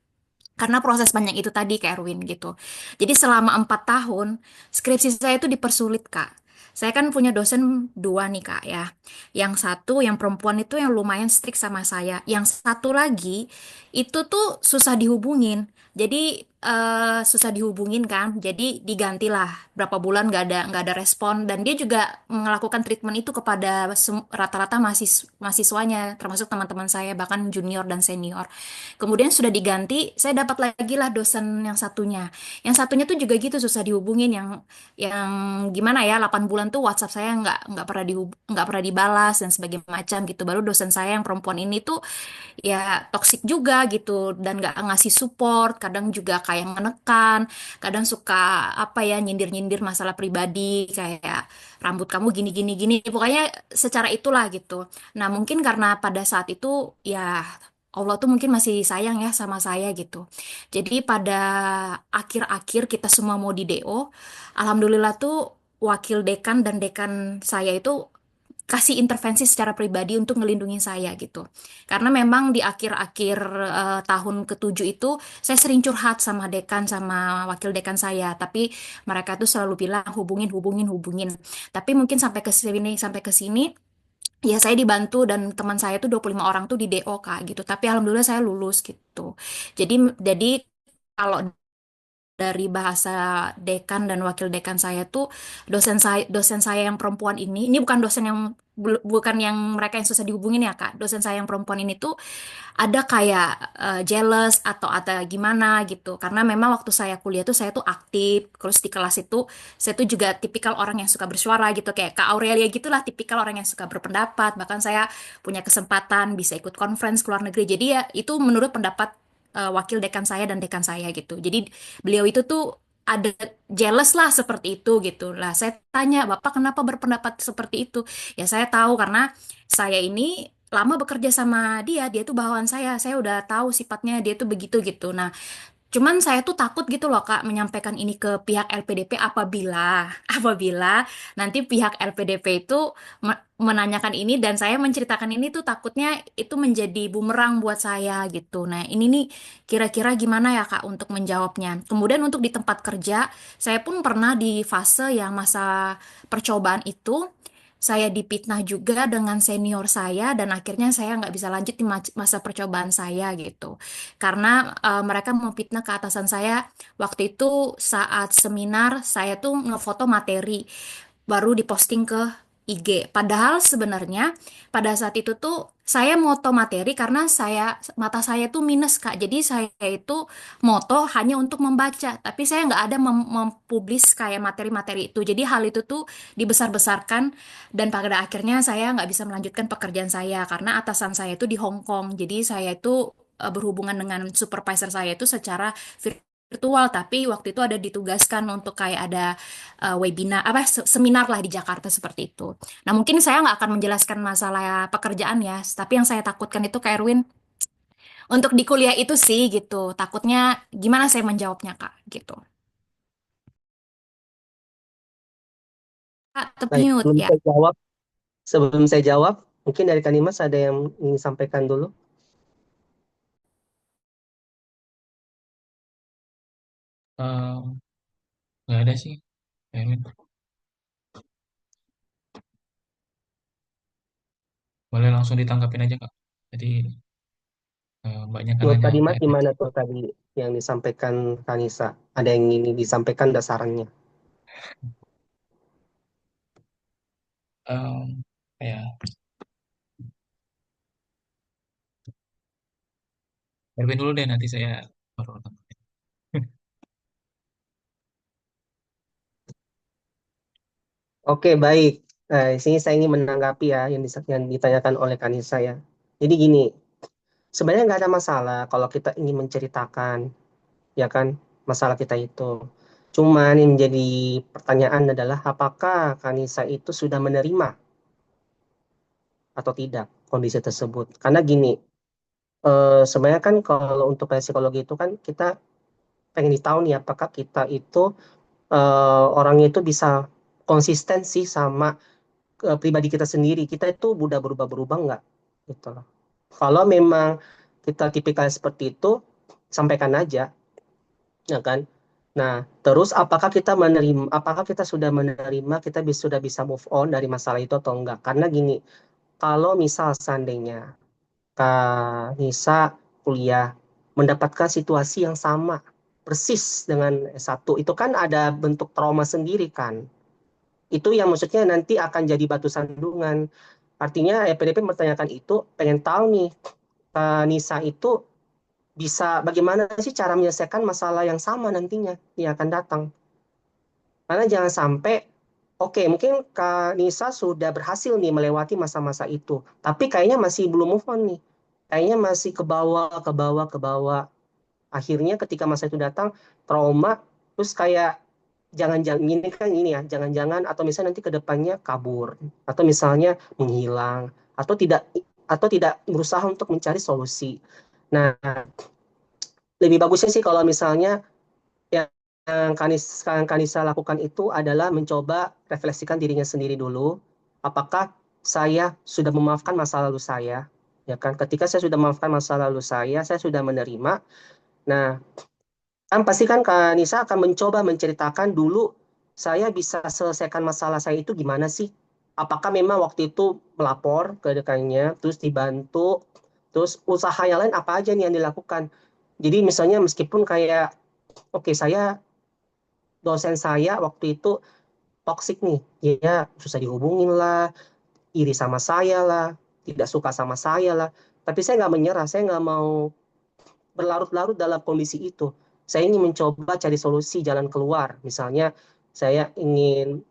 Karena proses panjang itu tadi ke Erwin gitu. Jadi selama 4 tahun skripsi saya itu dipersulit Kak. Saya kan punya dosen dua nih Kak ya. Yang satu yang perempuan itu yang lumayan strict sama saya. Yang satu lagi itu tuh susah dihubungin. Jadi susah dihubungin kan. Jadi digantilah berapa bulan nggak ada respon dan dia juga melakukan treatment itu kepada rata-rata mahasiswanya termasuk teman-teman saya bahkan junior dan senior. Kemudian sudah diganti, saya dapat lagi lah dosen yang satunya. Yang satunya tuh juga gitu susah dihubungin yang gimana ya 8 bulan tuh WhatsApp saya nggak pernah dibalas dan sebagainya macam gitu. Baru dosen saya yang perempuan ini tuh ya toksik juga gitu dan nggak ngasih support. Kadang juga kayak menekan, kadang suka apa ya nyindir-nyindir masalah pribadi kayak rambut kamu gini gini gini. Pokoknya secara itulah gitu. Nah, mungkin karena pada saat itu ya Allah tuh mungkin masih sayang ya sama saya gitu. Jadi pada akhir-akhir kita semua mau di DO, alhamdulillah tuh wakil dekan dan dekan saya itu kasih intervensi secara pribadi untuk ngelindungin saya gitu. Karena memang di akhir-akhir tahun ketujuh itu saya sering curhat sama dekan sama wakil dekan saya, tapi mereka tuh selalu bilang hubungin hubungin hubungin. Tapi mungkin sampai ke sini ya saya dibantu dan teman saya tuh 25 orang tuh di DO Kak gitu. Tapi alhamdulillah saya lulus gitu. Jadi kalau dari bahasa dekan dan wakil dekan saya tuh dosen saya yang perempuan ini bukan dosen yang bukan yang mereka yang susah dihubungin ya Kak. Dosen saya yang perempuan ini tuh ada kayak jealous atau ada gimana gitu. Karena memang waktu saya kuliah tuh saya tuh aktif, terus di kelas itu saya tuh juga tipikal orang yang suka bersuara gitu kayak Kak Aurelia gitulah tipikal orang yang suka berpendapat. Bahkan saya punya kesempatan bisa ikut conference ke luar negeri. Jadi ya itu menurut pendapat wakil dekan saya dan dekan saya gitu. Jadi beliau itu tuh ada jealous lah seperti itu gitu lah. Saya tanya, Bapak kenapa berpendapat seperti itu? Ya saya tahu karena saya ini lama bekerja sama dia, dia tuh bawahan saya udah tahu sifatnya dia tuh begitu gitu. Nah, cuman saya tuh takut gitu loh Kak menyampaikan ini ke pihak LPDP apabila apabila nanti pihak LPDP itu menanyakan ini dan saya menceritakan ini tuh takutnya itu menjadi bumerang buat saya gitu. Nah, ini nih kira-kira gimana ya Kak untuk menjawabnya. Kemudian untuk di tempat kerja, saya pun pernah di fase yang masa percobaan itu saya dipitnah juga dengan senior saya dan akhirnya saya nggak bisa lanjut di masa percobaan saya gitu. Karena mereka memfitnah ke atasan saya waktu itu saat seminar saya tuh ngefoto materi baru diposting ke IG. Padahal sebenarnya pada saat itu tuh saya moto materi karena mata saya tuh minus Kak. Jadi saya itu moto hanya untuk membaca, tapi saya nggak ada mempublis kayak materi-materi itu. Jadi hal itu tuh dibesar-besarkan dan pada akhirnya saya nggak bisa melanjutkan pekerjaan saya karena atasan saya itu di Hong Kong. Jadi saya itu berhubungan dengan supervisor saya itu secara virtual, tapi waktu itu ada ditugaskan untuk kayak ada webinar apa seminar lah di Jakarta seperti itu. Nah, mungkin saya nggak akan menjelaskan masalah pekerjaan ya, tapi yang saya takutkan itu Kak Erwin untuk di kuliah itu sih gitu. Takutnya gimana saya menjawabnya Kak gitu. Kak, Baik, mute ya. sebelum saya jawab, mungkin dari Kanimas ada yang ingin sampaikan dulu. Em, nggak ada sih, Erwin. Boleh langsung ditanggapin aja, Kak. Jadi, Mbaknya kan Menurut nanya Kadimas RPT. gimana tuh tadi yang disampaikan Kanisa? Ada yang ini disampaikan dasarannya. Ya, Erwin dulu deh, nanti saya baru tanggapin. Oke, baik. Nah, di sini saya ingin menanggapi ya yang ditanyakan oleh Kanisa ya. Jadi gini, sebenarnya nggak ada masalah kalau kita ingin menceritakan, ya kan, masalah kita itu. Cuman yang menjadi pertanyaan adalah apakah Kanisa itu sudah menerima atau tidak kondisi tersebut? Karena gini, sebenarnya kan kalau untuk psikologi itu kan kita pengen tahu nih apakah kita itu orangnya itu bisa konsisten sih sama pribadi kita sendiri. Kita itu mudah berubah-berubah nggak? Gitu loh. Kalau memang kita tipikal seperti itu, sampaikan aja, ya kan? Nah, terus apakah kita sudah menerima, sudah bisa move on dari masalah itu atau enggak? Karena gini, kalau misal seandainya Kak Nisa kuliah mendapatkan situasi yang sama, persis dengan S1, itu kan ada bentuk trauma sendiri kan? Itu yang maksudnya nanti akan jadi batu sandungan. Artinya EPDP mempertanyakan itu, pengen tahu nih, Kak Nisa itu bagaimana sih cara menyelesaikan masalah yang sama nantinya yang akan datang. Karena jangan sampai, oke, mungkin Kak Nisa sudah berhasil nih melewati masa-masa itu, tapi kayaknya masih belum move on nih. Kayaknya masih ke bawah, ke bawah, ke bawah. Akhirnya ketika masa itu datang, trauma, terus kayak jangan-jangan ini kan ini ya, jangan-jangan atau misalnya nanti ke depannya kabur atau misalnya menghilang atau tidak berusaha untuk mencari solusi. Nah, lebih bagusnya sih kalau misalnya yang Kanisa lakukan itu adalah mencoba refleksikan dirinya sendiri dulu. Apakah saya sudah memaafkan masa lalu saya? Ya kan, ketika saya sudah memaafkan masa lalu saya sudah menerima. Nah, kan pasti kan Kak Nisa akan mencoba menceritakan dulu saya bisa selesaikan masalah saya itu gimana sih? Apakah memang waktu itu melapor ke dekannya, terus dibantu, terus usaha yang lain apa aja nih yang dilakukan? Jadi misalnya meskipun kayak, oke saya dosen saya waktu itu toksik nih, dia susah dihubungin lah, iri sama saya lah, tidak suka sama saya lah. Tapi saya nggak menyerah, saya nggak mau berlarut-larut dalam kondisi itu. Saya ingin mencoba cari solusi jalan keluar. Misalnya saya ingin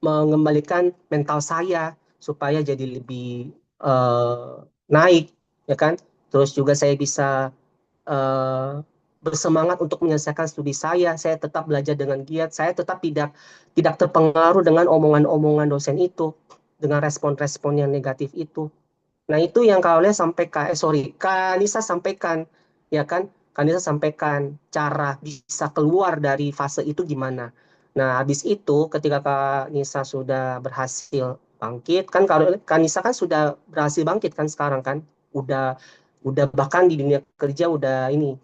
mengembalikan mental saya supaya jadi lebih naik, ya kan? Terus juga saya bisa eh, bersemangat untuk menyelesaikan studi saya. Saya tetap belajar dengan giat. Saya tetap tidak tidak terpengaruh dengan omongan-omongan dosen itu, dengan respon-respon yang negatif itu. Nah, itu yang Kak Aulia sampaikan, Kak Nisa sampaikan, ya kan? Kak Nisa sampaikan cara bisa keluar dari fase itu gimana. Nah, habis itu ketika Kak Nisa sudah berhasil bangkit, kan Kak Nisa kan sudah berhasil bangkit kan sekarang kan? Udah bahkan di dunia kerja udah ini,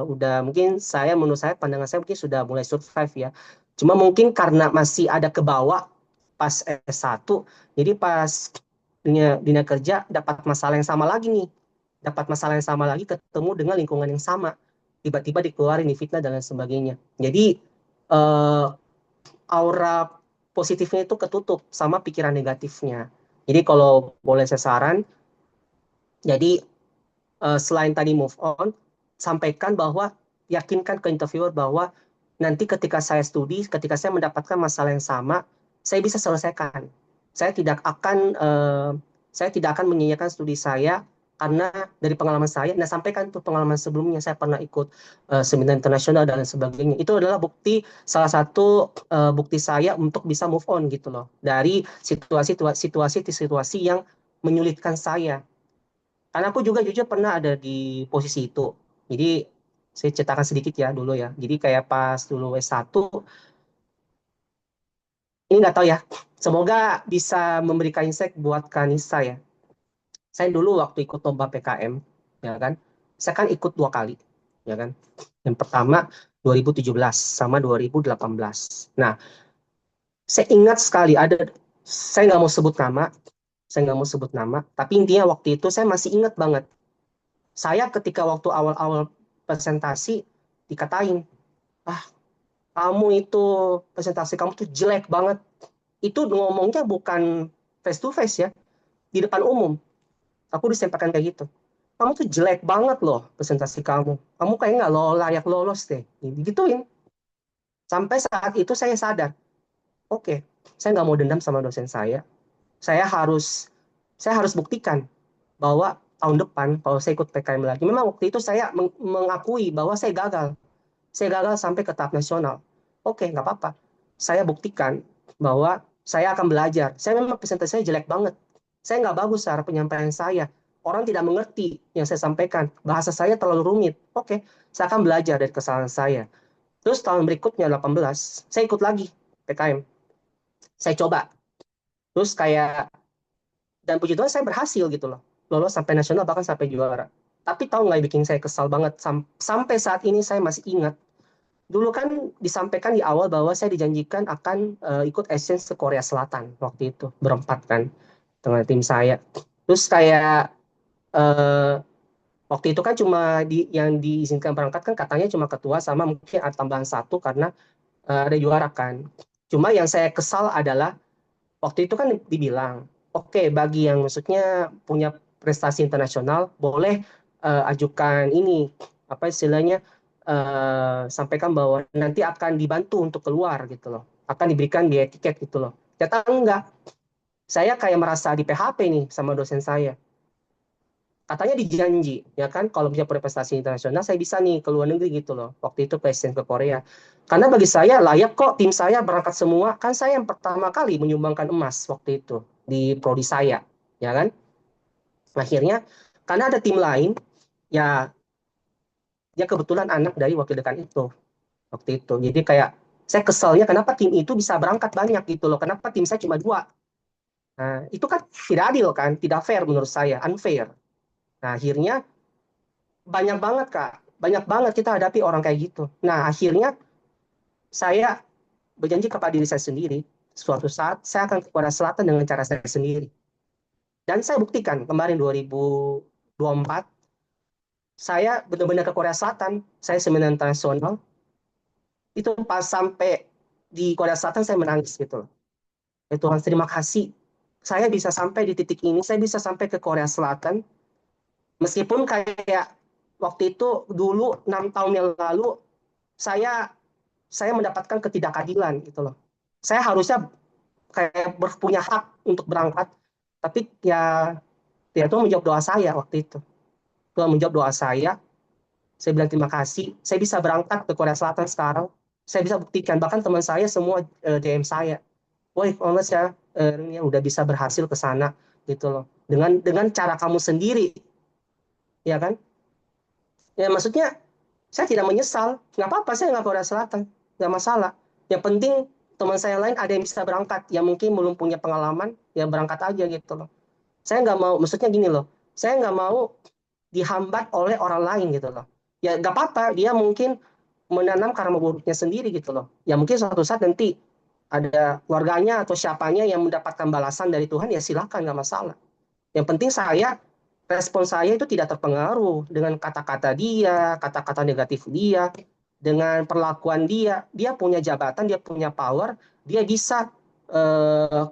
udah mungkin menurut saya pandangan saya mungkin sudah mulai survive ya. Cuma mungkin karena masih ada ke bawah pas S1, jadi pas dunia kerja dapat masalah yang sama lagi nih. Dapat masalah yang sama lagi ketemu dengan lingkungan yang sama. Tiba-tiba dikeluarin di fitnah dan lain sebagainya. Jadi eh, aura positifnya itu ketutup sama pikiran negatifnya. Jadi kalau boleh saya saran, jadi selain tadi move on, sampaikan bahwa yakinkan ke interviewer bahwa nanti ketika saya studi, ketika saya mendapatkan masalah yang sama, saya bisa selesaikan. Saya tidak akan saya tidak akan menyanyiakan studi saya karena dari pengalaman saya. Nah, sampaikan tuh pengalaman sebelumnya saya pernah ikut seminar internasional dan lain sebagainya. Itu adalah salah satu bukti saya untuk bisa move on gitu loh dari situasi yang menyulitkan saya karena aku juga jujur pernah ada di posisi itu. Jadi saya ceritakan sedikit ya dulu ya. Jadi kayak pas dulu S1, ini nggak tahu ya. Semoga bisa memberikan insight buat Kanisa ya. Saya dulu waktu ikut lomba PKM, ya kan. Saya kan ikut 2 kali, ya kan. Yang pertama 2017 sama 2018. Nah, saya ingat sekali saya nggak mau sebut nama, tapi intinya waktu itu saya masih ingat banget. Saya ketika waktu awal-awal presentasi dikatain, ah kamu itu presentasi kamu tuh jelek banget. Itu ngomongnya bukan face to face ya, di depan umum. Aku disampaikan kayak gitu. Kamu tuh jelek banget loh presentasi kamu. Kamu kayak nggak layak lolos deh. Gituin. Sampai saat itu saya sadar, oke, saya nggak mau dendam sama dosen saya. Saya harus saya harus buktikan bahwa tahun depan kalau saya ikut PKM lagi, memang waktu itu saya mengakui bahwa saya gagal. Saya gagal sampai ke tahap nasional. Oke, nggak apa-apa. Saya buktikan bahwa saya akan belajar. Saya memang presentasi saya jelek banget. Saya nggak bagus cara penyampaian saya. Orang tidak mengerti yang saya sampaikan. Bahasa saya terlalu rumit. Oke, saya akan belajar dari kesalahan saya. Terus tahun berikutnya 18, saya ikut lagi PKM. Saya coba. Terus kayak, dan puji Tuhan saya berhasil gitu loh. Lolos sampai nasional bahkan sampai juara. Tapi tahu nggak yang bikin saya kesal banget? Sampai saat ini saya masih ingat dulu kan disampaikan di awal bahwa saya dijanjikan akan ikut exchange ke Korea Selatan waktu itu berempat kan dengan tim saya. Terus kayak eh, waktu itu kan cuma yang diizinkan berangkat kan katanya cuma ketua sama mungkin ada tambahan satu karena ada juara kan. Cuma yang saya kesal adalah waktu itu kan dibilang, oke bagi yang maksudnya punya prestasi internasional boleh ajukan ini apa istilahnya sampaikan bahwa nanti akan dibantu untuk keluar gitu loh, akan diberikan biaya tiket gitu loh. Ternyata enggak, saya kayak merasa di PHP nih sama dosen saya katanya dijanji ya kan kalau bisa berprestasi internasional saya bisa nih ke luar negeri gitu loh. Waktu itu presiden ke Korea. Karena bagi saya layak kok tim saya berangkat semua. Kan saya yang pertama kali menyumbangkan emas waktu itu di prodi saya, ya kan? Akhirnya karena ada tim lain, ya dia kebetulan anak dari wakil dekan itu waktu itu. Jadi kayak saya keselnya kenapa tim itu bisa berangkat banyak gitu loh. Kenapa tim saya cuma dua? Nah, itu kan tidak adil kan, tidak fair menurut saya, unfair. Nah, akhirnya banyak banget Kak, banyak banget kita hadapi orang kayak gitu. Nah, akhirnya saya berjanji kepada diri saya sendiri, suatu saat saya akan ke Korea Selatan dengan cara saya sendiri. Dan saya buktikan kemarin 2024, saya benar-benar ke Korea Selatan, saya seminar internasional, itu pas sampai di Korea Selatan saya menangis gitu loh. Ya Tuhan, terima kasih. Saya bisa sampai di titik ini, saya bisa sampai ke Korea Selatan, meskipun kayak waktu itu dulu 6 tahun yang lalu saya saya mendapatkan ketidakadilan gitu loh. Saya harusnya kayak punya hak untuk berangkat, tapi ya dia tuh menjawab doa saya waktu itu. Tuhan menjawab doa saya bilang terima kasih, saya bisa berangkat ke Korea Selatan sekarang, saya bisa buktikan, bahkan teman saya semua DM saya, woi Mas ya, ini udah bisa berhasil ke sana gitu loh, dengan cara kamu sendiri, ya kan? Ya maksudnya saya tidak menyesal, nggak apa-apa saya nggak Korea Selatan, nggak masalah. Yang penting teman saya lain ada yang bisa berangkat, yang mungkin belum punya pengalaman, ya berangkat aja gitu loh. Saya nggak mau, maksudnya gini loh, saya nggak mau dihambat oleh orang lain gitu loh. Ya nggak apa-apa, dia mungkin menanam karma buruknya sendiri gitu loh. Ya mungkin suatu saat nanti ada keluarganya atau siapanya yang mendapatkan balasan dari Tuhan, ya silakan, nggak masalah. Yang penting respon saya itu tidak terpengaruh dengan kata-kata dia, kata-kata negatif dia, dengan perlakuan dia. Dia punya jabatan, dia punya power, dia bisa eh,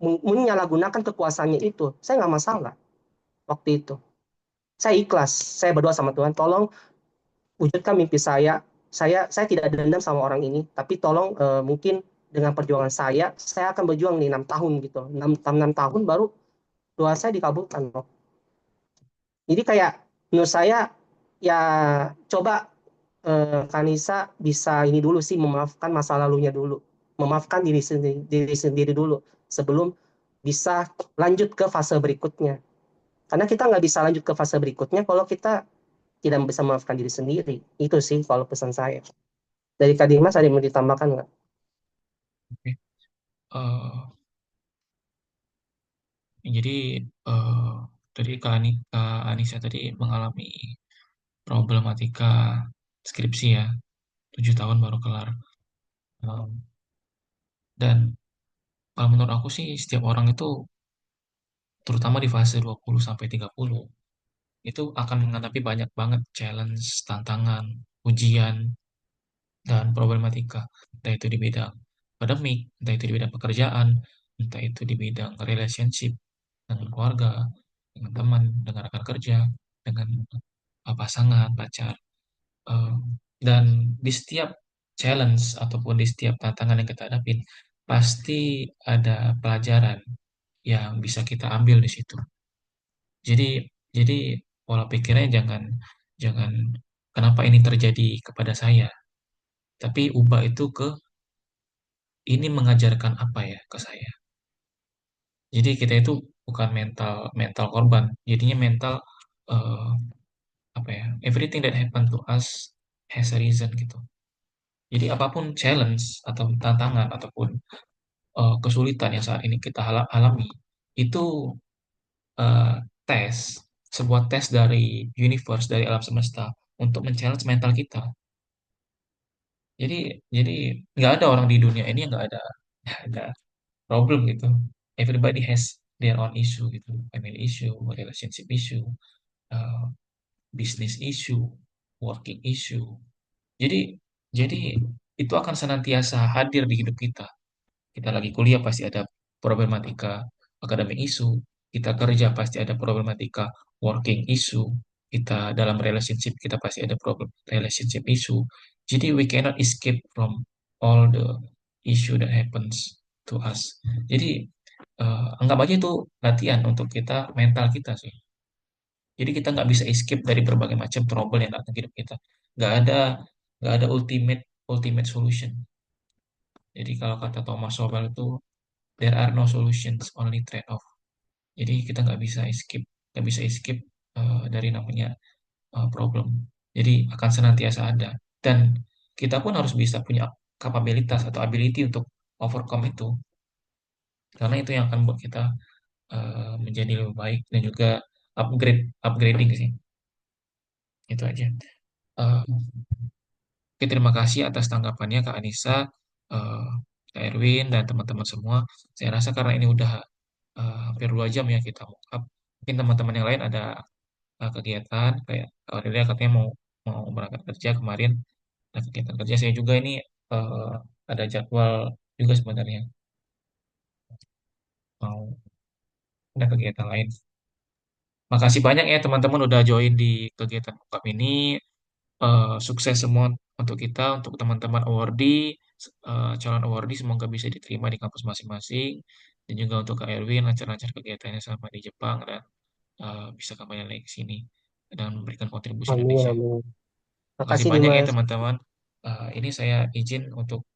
menyalahgunakan kekuasaannya itu. Saya nggak masalah waktu itu. Saya ikhlas, saya berdoa sama Tuhan, tolong wujudkan mimpi saya. Saya tidak dendam sama orang ini, tapi tolong mungkin dengan perjuangan saya akan berjuang nih 6 tahun gitu. 6 tahun baru doa saya dikabulkan loh. Jadi kayak menurut saya ya coba Kanisa bisa ini dulu sih memaafkan masa lalunya dulu. Memaafkan diri sendiri dulu sebelum bisa lanjut ke fase berikutnya. Karena kita nggak bisa lanjut ke fase berikutnya kalau kita tidak bisa memaafkan diri sendiri. Itu sih kalau pesan saya. Dari Kak Dimas ada yang mau ditambahkan nggak? Oke. Eh, jadi eh, tadi Kak Anissa tadi mengalami problematika skripsi ya, 7 tahun baru kelar. Um, dan kalau menurut aku sih setiap orang itu, terutama di fase 20 sampai 30, itu akan menghadapi banyak banget challenge, tantangan, ujian, dan problematika. Entah itu di bidang akademik, entah itu di bidang pekerjaan, entah itu di bidang relationship dengan keluarga, dengan teman, dengan rekan kerja, dengan pasangan, pacar. Eh, dan di setiap challenge ataupun di setiap tantangan yang kita hadapin, pasti ada pelajaran yang bisa kita ambil di situ. Jadi, jadi pola pikirnya jangan, jangan kenapa ini terjadi kepada saya, tapi ubah itu ke ini mengajarkan apa ya ke saya. Jadi kita itu bukan mental mental korban, jadinya mental eh, apa ya? Everything that happen to us has a reason gitu. Jadi apapun challenge atau tantangan ataupun kesulitan yang saat ini kita alami itu eh, tes, sebuah tes dari universe, dari alam semesta untuk men-challenge mental kita. Jadi jadi nggak ada orang di dunia ini yang nggak ada ada problem gitu. Everybody has their own issue gitu, family issue, relationship issue, uh, business issue, working issue. Jadi jadi itu akan senantiasa hadir di hidup kita. Kita lagi kuliah pasti ada problematika academic issue, kita kerja pasti ada problematika working issue, kita dalam relationship kita pasti ada problem relationship issue. Jadi we cannot escape from all the issue that happens to us. Jadi anggap aja itu latihan untuk kita mental kita sih. Jadi kita nggak bisa escape dari berbagai macam trouble yang datang ke hidup kita. Nggak ada nggak ada ultimate ultimate solution. Jadi kalau kata Thomas Sowell itu there are no solutions, only trade-off. Jadi kita nggak bisa escape dari namanya problem. Jadi akan senantiasa ada. Dan kita pun harus bisa punya kapabilitas atau ability untuk overcome itu. Karena itu yang akan buat kita menjadi lebih baik dan juga upgrading sih. Itu aja. Eh, Oke, terima kasih atas tanggapannya Kak Anissa, eh, Kak Erwin, dan teman-teman semua. Saya rasa karena ini udah hampir 2 jam ya kita mock up. Mungkin teman-teman yang lain ada kegiatan, kayak Kak Aurelia katanya mau mau berangkat kerja kemarin, ada kegiatan kerja. Saya juga ini eh, ada jadwal juga sebenarnya, mau ada kegiatan lain. Makasih banyak ya teman-teman udah join di kegiatan mock up ini. Sukses semua untuk kita, untuk teman-teman awardee, calon awardee semoga bisa diterima di kampus masing-masing, dan juga untuk Kak Erwin lancar-lancar kegiatannya sama di Jepang dan bisa kembali lagi ke sini dan memberikan kontribusi Amin, Indonesia. amin. Makasih Makasih banyak ya Dimas. teman-teman. Ini saya izin untuk